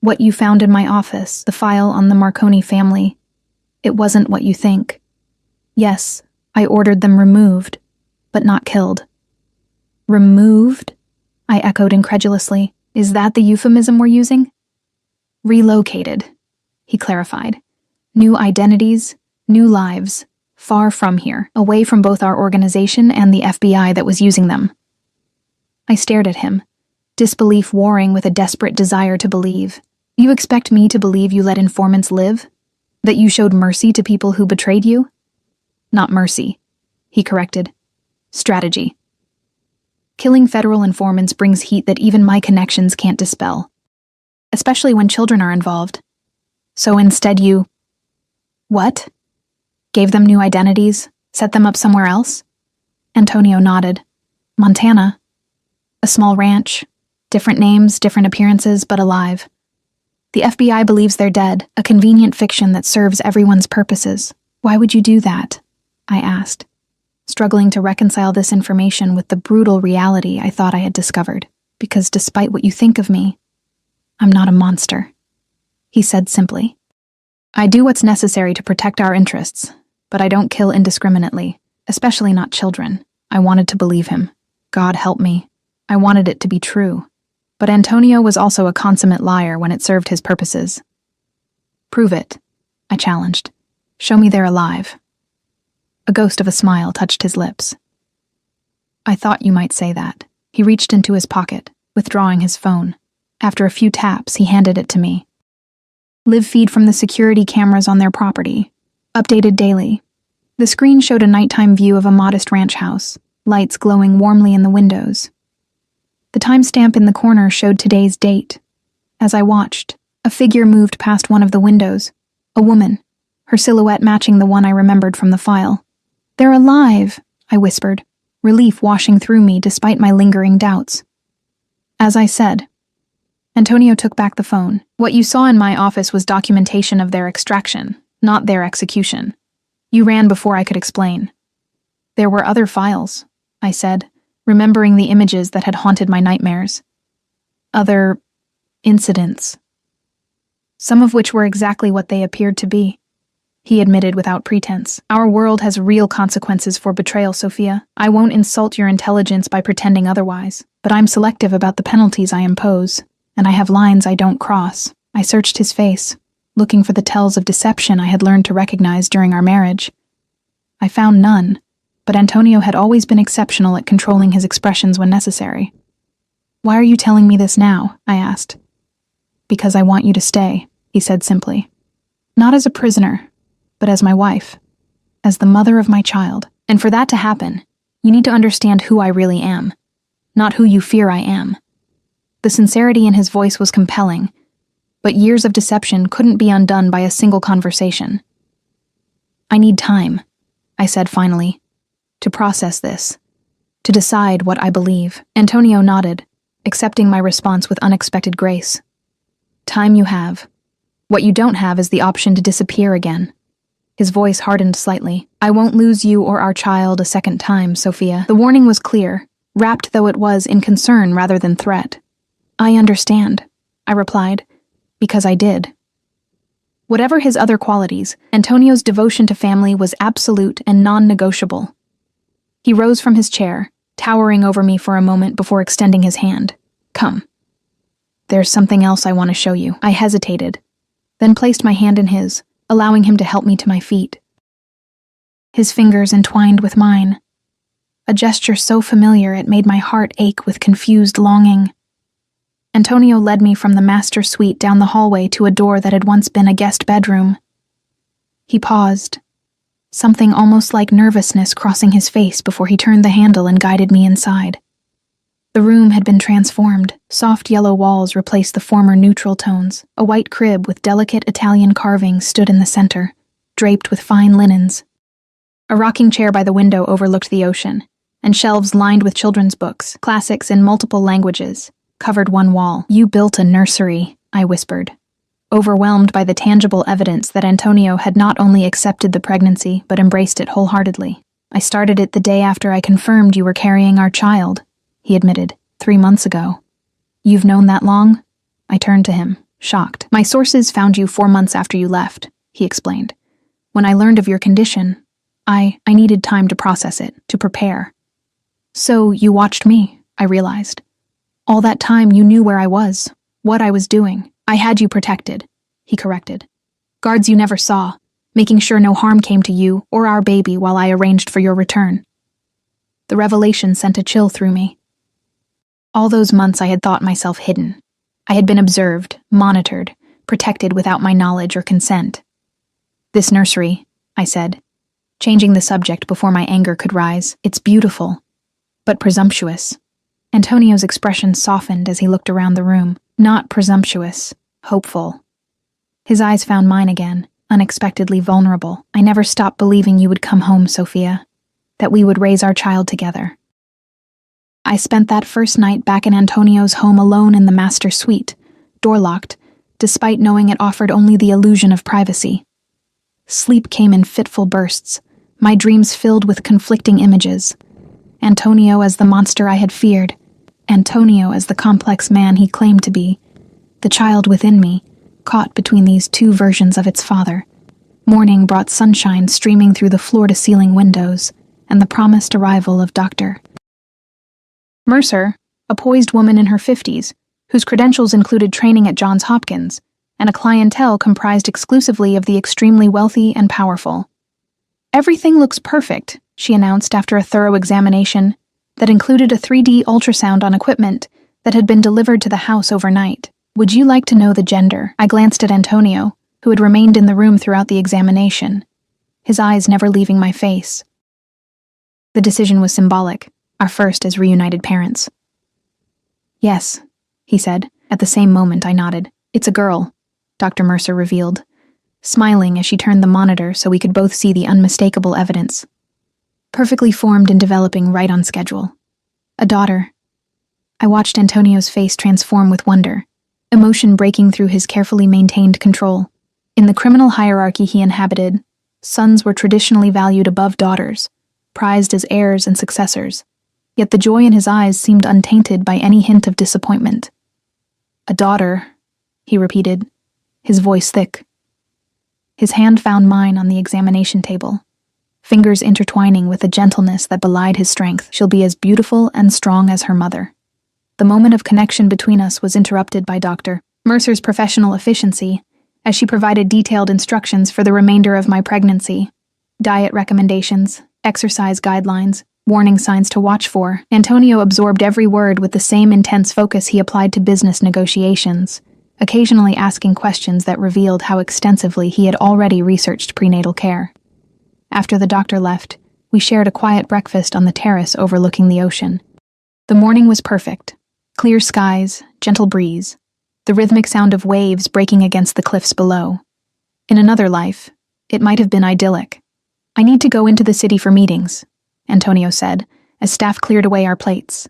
What you found in my office, the file on the Marconi family, it wasn't what you think. Yes, I ordered them removed, but not killed. Removed? I echoed incredulously. Is that the euphemism we're using? Relocated, he clarified. New identities, new lives, far from here, away from both our organization and the FBI that was using them. I stared at him, disbelief warring with a desperate desire to believe. You expect me to believe you let informants live? That you showed mercy to people who betrayed you? Not mercy, he corrected. Strategy. Killing federal informants brings heat that even my connections can't dispel, especially when children are involved. So instead you... What? Gave them new identities? Set them up somewhere else? Antonio nodded. Montana. A small ranch. Different names, different appearances, but alive. The FBI believes they're dead, a convenient fiction that serves everyone's purposes. Why would you do that? I asked, struggling to reconcile this information with the brutal reality I thought I had discovered. Because despite what you think of me, I'm not a monster, he said simply. I do what's necessary to protect our interests, but I don't kill indiscriminately, especially not children. I wanted to believe him. God help me. I wanted it to be true. But Antonio was also a consummate liar when it served his purposes. Prove it, I challenged. Show me they're alive. A ghost of a smile touched his lips. I thought you might say that. He reached into his pocket, withdrawing his phone. After a few taps, he handed it to me. Live feed from the security cameras on their property. Updated daily. The screen showed a nighttime view of a modest ranch house, lights glowing warmly in the windows. The timestamp in the corner showed today's date. As I watched, a figure moved past one of the windows. A woman, her silhouette matching the one I remembered from the file. They're alive, I whispered, relief washing through me despite my lingering doubts. As I said. Antonio took back the phone. What you saw in my office was documentation of their extraction, not their execution. You ran before I could explain. There were other files, I said, remembering the images that had haunted my nightmares. Other incidents. Some of which were exactly what they appeared to be. He admitted without pretense. Our world has real consequences for betrayal, Sophia. I won't insult your intelligence by pretending otherwise, but I'm selective about the penalties I impose, and I have lines I don't cross. I searched his face, looking for the tells of deception I had learned to recognize during our marriage. I found none, but Antonio had always been exceptional at controlling his expressions when necessary. Why are you telling me this now? I asked. Because I want you to stay, he said simply. Not as a prisoner, but as my wife, as the mother of my child. And for that to happen, you need to understand who I really am, not who you fear I am. The sincerity in his voice was compelling, but years of deception couldn't be undone by a single conversation. I need time, I said finally, to process this, to decide what I believe. Antonio nodded, accepting my response with unexpected grace. Time you have. What you don't have is the option to disappear again. His voice hardened slightly. I won't lose you or our child a second time, Sophia. The warning was clear, wrapped though it was in concern rather than threat. I understand, I replied, because I did. Whatever his other qualities, Antonio's devotion to family was absolute and non-negotiable. He rose from his chair, towering over me for a moment before extending his hand. Come. There's something else I want to show you. I hesitated, then placed my hand in his, allowing him to help me to my feet. His fingers entwined with mine, a gesture so familiar it made my heart ache with confused longing. Antonio led me from the master suite down the hallway to a door that had once been a guest bedroom. He paused, something almost like nervousness crossing his face before he turned the handle and guided me inside. The room had been transformed. Soft yellow walls replaced the former neutral tones. A white crib with delicate Italian carving stood in the center, draped with fine linens. A rocking chair by the window overlooked the ocean, and shelves lined with children's books, classics in multiple languages, covered one wall. "You built a nursery," I whispered, overwhelmed by the tangible evidence that Antonio had not only accepted the pregnancy but embraced it wholeheartedly. "I started it the day after I confirmed you were carrying our child," he admitted, 3 months ago. "You've known that long?" I turned to him, shocked. "My sources found you 4 months after you left," he explained. "When I learned of your condition, I needed time to process it, to prepare." "So you watched me," I realized. "All that time you knew where I was, what I was doing." "I had you protected," he corrected. "Guards you never saw, making sure no harm came to you or our baby while I arranged for your return." The revelation sent a chill through me. All those months I had thought myself hidden. I had been observed, monitored, protected without my knowledge or consent. "This nursery," I said, changing the subject before my anger could rise. "It's beautiful, but presumptuous." Antonio's expression softened as he looked around the room. Not presumptuous, hopeful. His eyes found mine again, unexpectedly vulnerable. "I never stopped believing you would come home, Sophia, that we would raise our child together." I spent that first night back in Antonio's home alone in the master suite, door locked, despite knowing it offered only the illusion of privacy. Sleep came in fitful bursts, my dreams filled with conflicting images. Antonio as the monster I had feared, Antonio as the complex man he claimed to be, the child within me, caught between these two versions of its father. Morning brought sunshine streaming through the floor-to-ceiling windows, and the promised arrival of Dr. Mercer, a poised woman in her 50s, whose credentials included training at Johns Hopkins, and a clientele comprised exclusively of the extremely wealthy and powerful. "Everything looks perfect," she announced after a thorough examination that included a 3D ultrasound on equipment that had been delivered to the house overnight. "Would you like to know the gender?" I glanced at Antonio, who had remained in the room throughout the examination, his eyes never leaving my face. The decision was symbolic, our first as reunited parents. "Yes," he said. At the same moment I nodded. "It's a girl," Dr. Mercer revealed, smiling as she turned the monitor so we could both see the unmistakable evidence. "Perfectly formed and developing right on schedule. A daughter." I watched Antonio's face transform with wonder, emotion breaking through his carefully maintained control. In the criminal hierarchy he inhabited, sons were traditionally valued above daughters, prized as heirs and successors. Yet the joy in his eyes seemed untainted by any hint of disappointment. "A daughter," he repeated, his voice thick. His hand found mine on the examination table, fingers intertwining with a gentleness that belied his strength. "She'll be as beautiful and strong as her mother." The moment of connection between us was interrupted by Dr. Mercer's professional efficiency, as she provided detailed instructions for the remainder of my pregnancy. Diet recommendations, exercise guidelines, warning signs to watch for. Antonio absorbed every word with the same intense focus he applied to business negotiations, occasionally asking questions that revealed how extensively he had already researched prenatal care. After the doctor left, we shared a quiet breakfast on the terrace overlooking the ocean. The morning was perfect. Clear skies, gentle breeze, the rhythmic sound of waves breaking against the cliffs below. In another life, it might have been idyllic. "I need to go into the city for meetings," Antonio said, as staff cleared away our plates.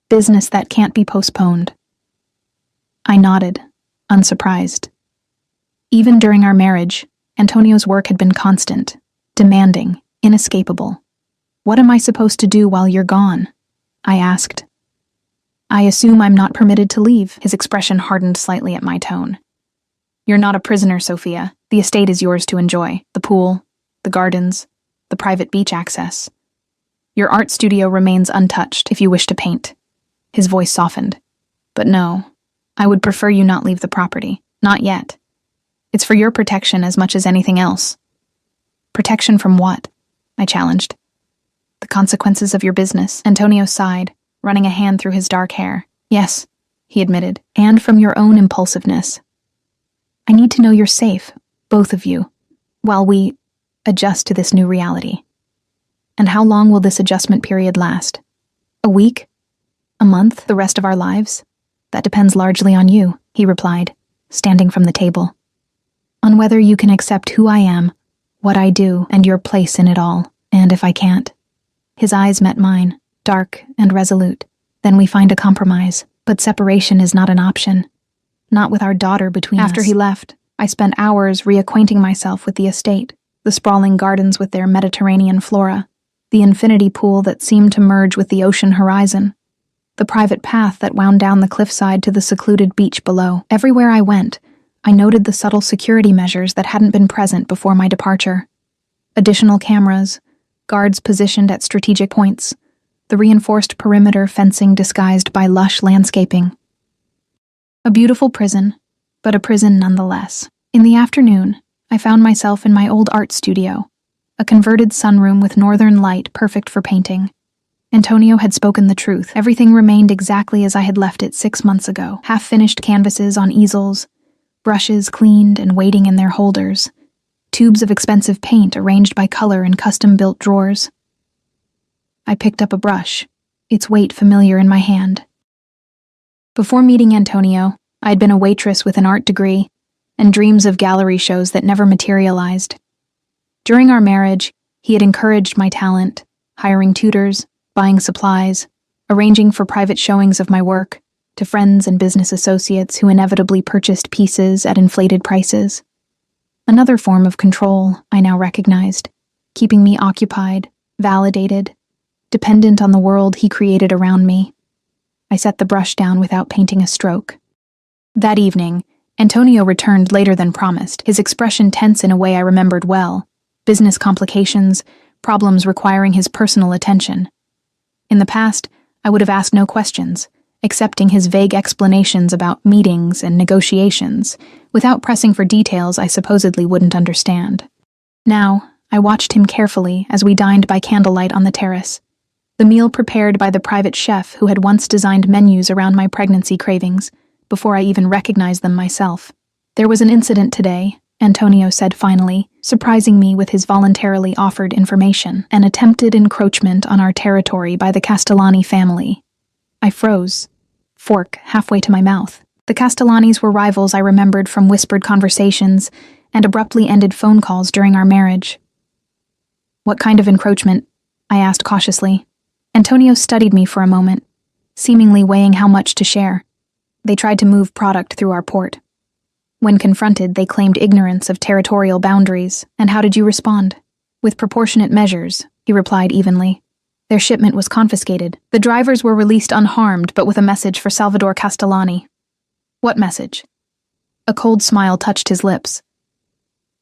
"Business that can't be postponed." I nodded, unsurprised. Even during our marriage, Antonio's work had been constant, demanding, inescapable. "What am I supposed to do while you're gone?" I asked. "I assume I'm not permitted to leave." His expression hardened slightly at my tone. "You're not a prisoner, Sophia. The estate is yours to enjoy. The pool, the gardens, the private beach access. Your art studio remains untouched if you wish to paint." His voice softened. "But no, I would prefer you not leave the property. Not yet. It's for your protection as much as anything else." "Protection from what?" I challenged. "The consequences of your business." Antonio sighed, running a hand through his dark hair. "Yes," he admitted, and from your own impulsiveness. I need to know you're safe, both of you, while we adjust to this new reality. And how long will this adjustment period last? A week? A month? The rest of our lives? That depends largely on you, he replied, standing from the table. On whether you can accept who I am, what I do, and your place in it all, and if I can't. His eyes met mine, dark and resolute. Then we find a compromise, but separation is not an option. Not with our daughter between us. After he left, I spent hours reacquainting myself with the estate, the sprawling gardens with their Mediterranean flora, the infinity pool that seemed to merge with the ocean horizon, the private path that wound down the cliffside to the secluded beach below. Everywhere I went, I noted the subtle security measures that hadn't been present before my departure. Additional cameras, guards positioned at strategic points, the reinforced perimeter fencing disguised by lush landscaping. A beautiful prison, but a prison nonetheless. In the afternoon, I found myself in my old art studio, a converted sunroom with northern light perfect for painting. Antonio had spoken the truth. Everything remained exactly as I had left it 6 months ago. Half-finished canvases on easels, brushes cleaned and waiting in their holders, tubes of expensive paint arranged by color in custom-built drawers. I picked up a brush, its weight familiar in my hand. Before meeting Antonio, I had been a waitress with an art degree and dreams of gallery shows that never materialized. During our marriage, he had encouraged my talent, hiring tutors, buying supplies, arranging for private showings of my work to friends and business associates who inevitably purchased pieces at inflated prices. Another form of control, I now recognized, keeping me occupied, validated, dependent on the world he created around me. I set the brush down without painting a stroke. That evening, Antonio returned later than promised, his expression tense in a way I remembered well. Business complications, problems requiring his personal attention. In the past, I would have asked no questions, accepting his vague explanations about meetings and negotiations, without pressing for details I supposedly wouldn't understand. Now, I watched him carefully as we dined by candlelight on the terrace, the meal prepared by the private chef who had once designed menus around my pregnancy cravings, before I even recognized them myself. There was an incident today, Antonio said finally, surprising me with his voluntarily offered information, an attempted encroachment on our territory by the Castellani family. I froze, fork halfway to my mouth. The Castellanis were rivals I remembered from whispered conversations and abruptly ended phone calls during our marriage. What kind of encroachment? I asked cautiously. Antonio studied me for a moment, seemingly weighing how much to share. They tried to move product through our port. When confronted, they claimed ignorance of territorial boundaries. And how did you respond? With proportionate measures, he replied evenly. Their shipment was confiscated. The drivers were released unharmed, but with a message for Salvador Castellani. What message? A cold smile touched his lips.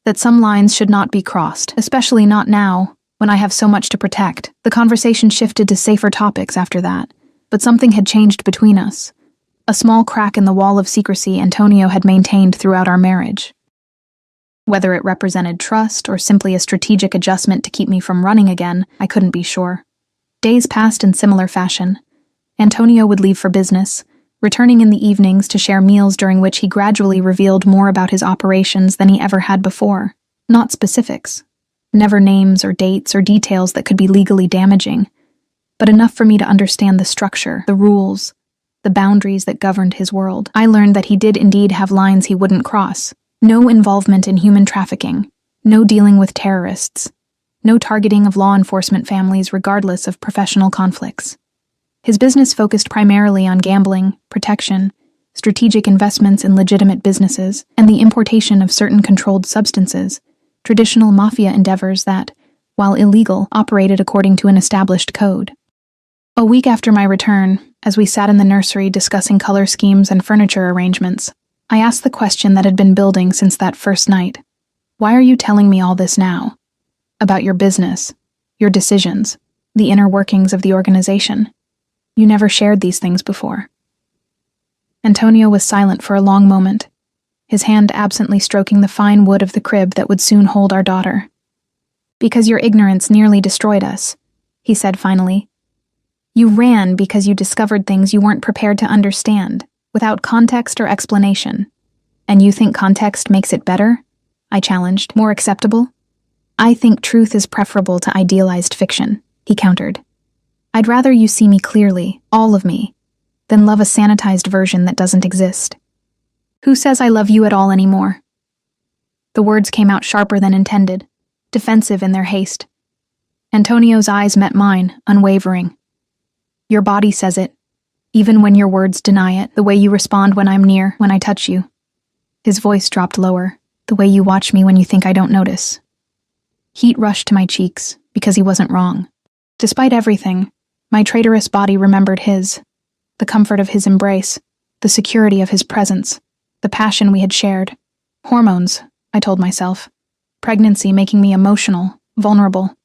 That some lines should not be crossed, especially not now, when I have so much to protect. The conversation shifted to safer topics after that, but something had changed between us. A small crack in the wall of secrecy Antonio had maintained throughout our marriage. Whether it represented trust or simply a strategic adjustment to keep me from running again, I couldn't be sure. Days passed in similar fashion. Antonio would leave for business, returning in the evenings to share meals during which he gradually revealed more about his operations than he ever had before. Not specifics. Never names or dates or details that could be legally damaging, but enough for me to understand the structure, the rules, the boundaries that governed his world. I learned that he did indeed have lines he wouldn't cross. No involvement in human trafficking, no dealing with terrorists, no targeting of law enforcement families regardless of professional conflicts. His business focused primarily on gambling, protection, strategic investments in legitimate businesses, and the importation of certain controlled substances, traditional mafia endeavors that, while illegal, operated according to an established code. A week after my return, as we sat in the nursery discussing color schemes and furniture arrangements, I asked the question that had been building since that first night. Why are you telling me all this now? About your business, your decisions, the inner workings of the organization. You never shared these things before. Antonio was silent for a long moment, his hand absently stroking the fine wood of the crib that would soon hold our daughter. Because your ignorance nearly destroyed us, he said finally. You ran because you discovered things you weren't prepared to understand. without context or explanation. And you think context makes it better? I challenged. More acceptable? I think truth is preferable to idealized fiction, he countered. I'd rather you see me clearly, all of me, than love a sanitized version that doesn't exist. Who says I love you at all anymore? The words came out sharper than intended, defensive in their haste. Antonio's eyes met mine, unwavering. Your body says it, even when your words deny it, the way you respond when I'm near, when I touch you. His voice dropped lower, the way you watch me when you think I don't notice. Heat rushed to my cheeks, because he wasn't wrong. Despite everything, my traitorous body remembered his, the comfort of his embrace, the security of his presence, the passion we had shared. Hormones, I told myself. Pregnancy making me emotional, vulnerable.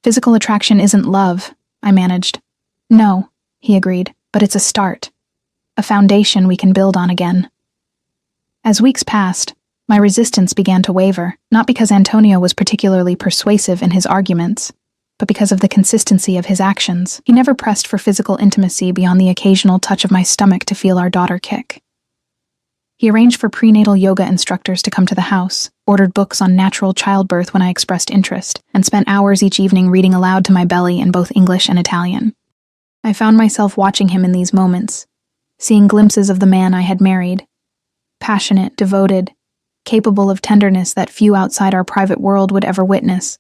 Physical attraction isn't love, I managed. No, he agreed, but it's a start. A foundation we can build on again. As weeks passed, my resistance began to waver, not because Antonio was particularly persuasive in his arguments, but because of the consistency of his actions. He never pressed for physical intimacy beyond the occasional touch of my stomach to feel our daughter kick. He arranged for prenatal yoga instructors to come to the house, ordered books on natural childbirth when I expressed interest, and spent hours each evening reading aloud to my belly in both English and Italian. I found myself watching him in these moments, seeing glimpses of the man I had married. Passionate, devoted, capable of tenderness that few outside our private world would ever witness.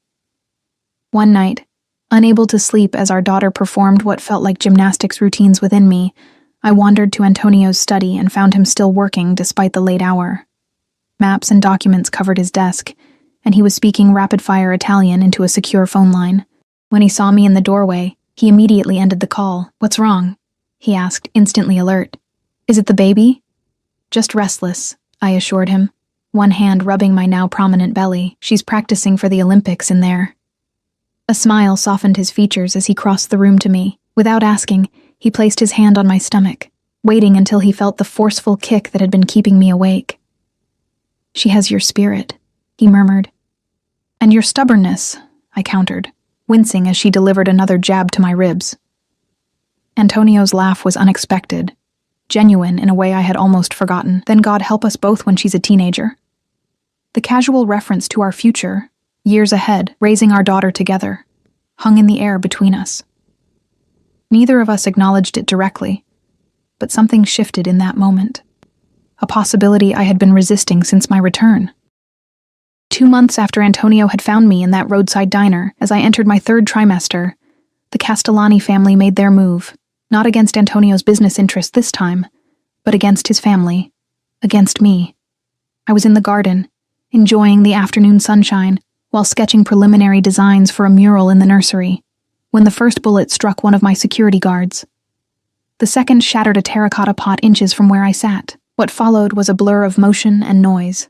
One night, unable to sleep as our daughter performed what felt like gymnastics routines within me, I wandered to Antonio's study and found him still working despite the late hour. Maps and documents covered his desk, and he was speaking rapid-fire Italian into a secure phone line. When he saw me in the doorway, he immediately ended the call. What's wrong? He asked, instantly alert. Is it the baby? Just restless, I assured him, one hand rubbing my now prominent belly. She's practicing for the Olympics in there. A smile softened his features as he crossed the room to me. Without asking, he placed his hand on my stomach, waiting until he felt the forceful kick that had been keeping me awake. She has your spirit, he murmured. And your stubbornness, I countered, wincing as she delivered another jab to my ribs. Antonio's laugh was unexpected, genuine in a way I had almost forgotten. Then God help us both when she's a teenager. The casual reference to our future, years ahead, raising our daughter together, hung in the air between us. Neither of us acknowledged it directly, but something shifted in that moment. A possibility I had been resisting since my return. 2 months after Antonio had found me in that roadside diner, as I entered my 3rd trimester, the Castellani family made their move, not against Antonio's business interests this time, but against his family, against me. I was in the garden, enjoying the afternoon sunshine, while sketching preliminary designs for a mural in the nursery, when the first bullet struck one of my security guards. The second shattered a terracotta pot inches from where I sat. What followed was a blur of motion and noise.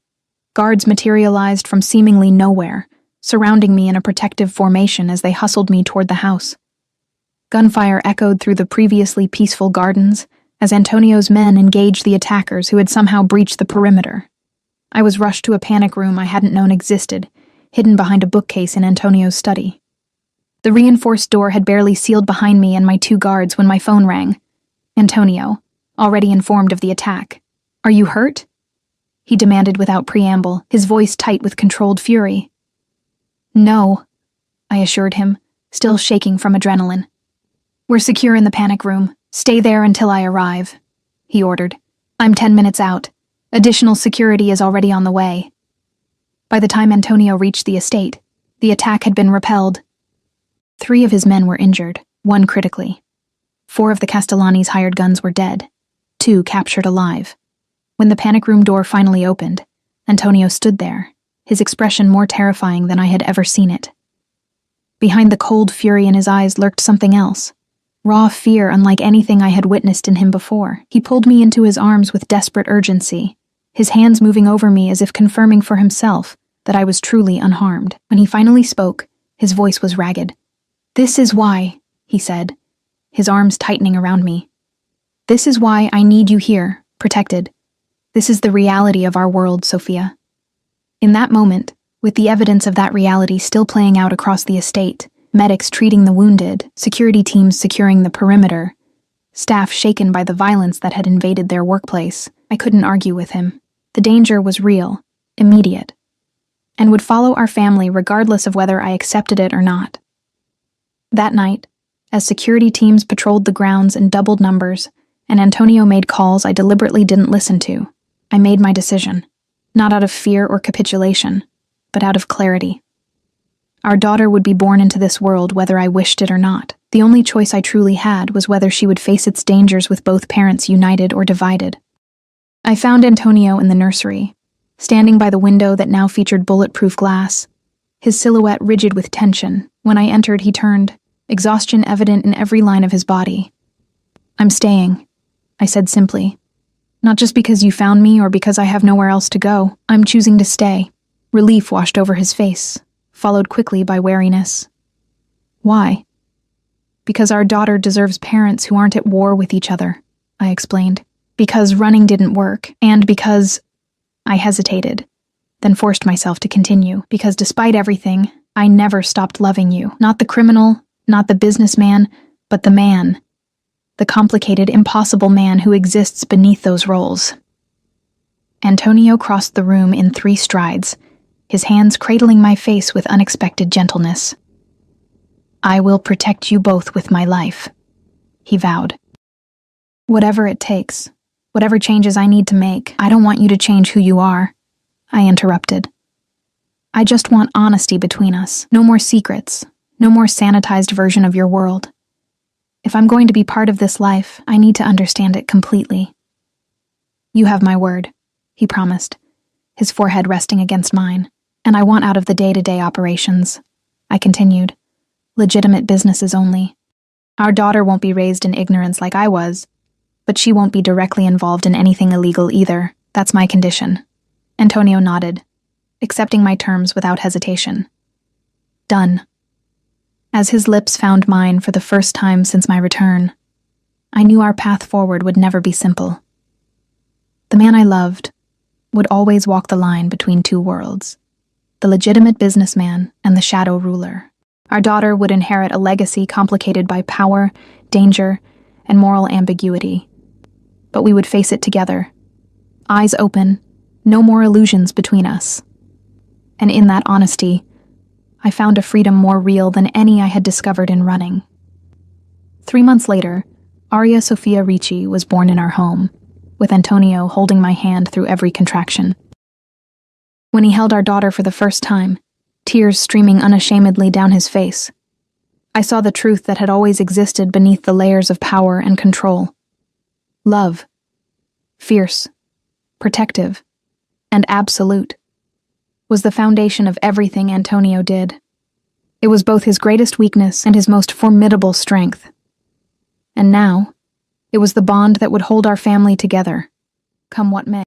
Guards materialized from seemingly nowhere, surrounding me in a protective formation as they hustled me toward the house. Gunfire echoed through the previously peaceful gardens as Antonio's men engaged the attackers who had somehow breached the perimeter. I was rushed to a panic room I hadn't known existed, hidden behind a bookcase in Antonio's study. The reinforced door had barely sealed behind me and my 2 guards when my phone rang. Antonio, already informed of the attack. Are you hurt? He demanded without preamble, his voice tight with controlled fury. No, I assured him, still shaking from adrenaline. We're secure in the panic room. Stay there until I arrive, he ordered. I'm 10 minutes out. Additional security is already on the way. By the time Antonio reached the estate, the attack had been repelled. 3 of his men were injured, 1 critically. 4 of the Castellani's hired guns were dead, 2 captured alive. When the panic room door finally opened, Antonio stood there, his expression more terrifying than I had ever seen it. Behind the cold fury in his eyes lurked something else, raw fear unlike anything I had witnessed in him before. He pulled me into his arms with desperate urgency, his hands moving over me as if confirming for himself that I was truly unharmed. When he finally spoke, his voice was ragged. This is why, he said, his arms tightening around me. This is why I need you here, protected. This is the reality of our world, Sophia. In that moment, with the evidence of that reality still playing out across the estate, medics treating the wounded, security teams securing the perimeter, staff shaken by the violence that had invaded their workplace. I couldn't argue with him. The danger was real, immediate, and would follow our family regardless of whether I accepted it or not. That night, as security teams patrolled the grounds in doubled numbers, and Antonio made calls I deliberately didn't listen to, I made my decision, not out of fear or capitulation, but out of clarity. Our daughter would be born into this world whether I wished it or not. The only choice I truly had was whether she would face its dangers with both parents united or divided. I found Antonio in the nursery, standing by the window that now featured bulletproof glass, his silhouette rigid with tension. When I entered, he turned, exhaustion evident in every line of his body. "I'm staying," I said simply. "Not just because you found me or because I have nowhere else to go. I'm choosing to stay." Relief washed over his face, followed quickly by wariness. "Why?" "Because our daughter deserves parents who aren't at war with each other," I explained. "Because running didn't work, and because—" I hesitated, then forced myself to continue. "Because despite everything, I never stopped loving you. Not the criminal, not the businessman, but the man. The complicated, impossible man who exists beneath those roles." Antonio crossed the room in 3 strides, his hands cradling my face with unexpected gentleness. "I will protect you both with my life," he vowed. "Whatever it takes, whatever changes I need to make. I don't want you to change who you are," I interrupted. "I just want honesty between us. No more secrets, no more sanitized version of your world. If I'm going to be part of this life, I need to understand it completely." "You have my word," he promised, his forehead resting against mine. "And I want out of the day-to-day operations," I continued. "Legitimate businesses only. Our daughter won't be raised in ignorance like I was, but she won't be directly involved in anything illegal either. That's my condition." Antonio nodded, accepting my terms without hesitation. "Done." As his lips found mine for the first time since my return, I knew our path forward would never be simple. The man I loved would always walk the line between 2 worlds, the legitimate businessman and the shadow ruler. Our daughter would inherit a legacy complicated by power, danger, and moral ambiguity. But we would face it together, eyes open, no more illusions between us. And in that honesty, I found a freedom more real than any I had discovered in running. 3 months later, Aria Sofia Ricci was born in our home, with Antonio holding my hand through every contraction. When he held our daughter for the first time, tears streaming unashamedly down his face, I saw the truth that had always existed beneath the layers of power and control. Love, fierce, protective, and absolute, was the foundation of everything Antonio did. It was both his greatest weakness and his most formidable strength. And now, it was the bond that would hold our family together, come what may.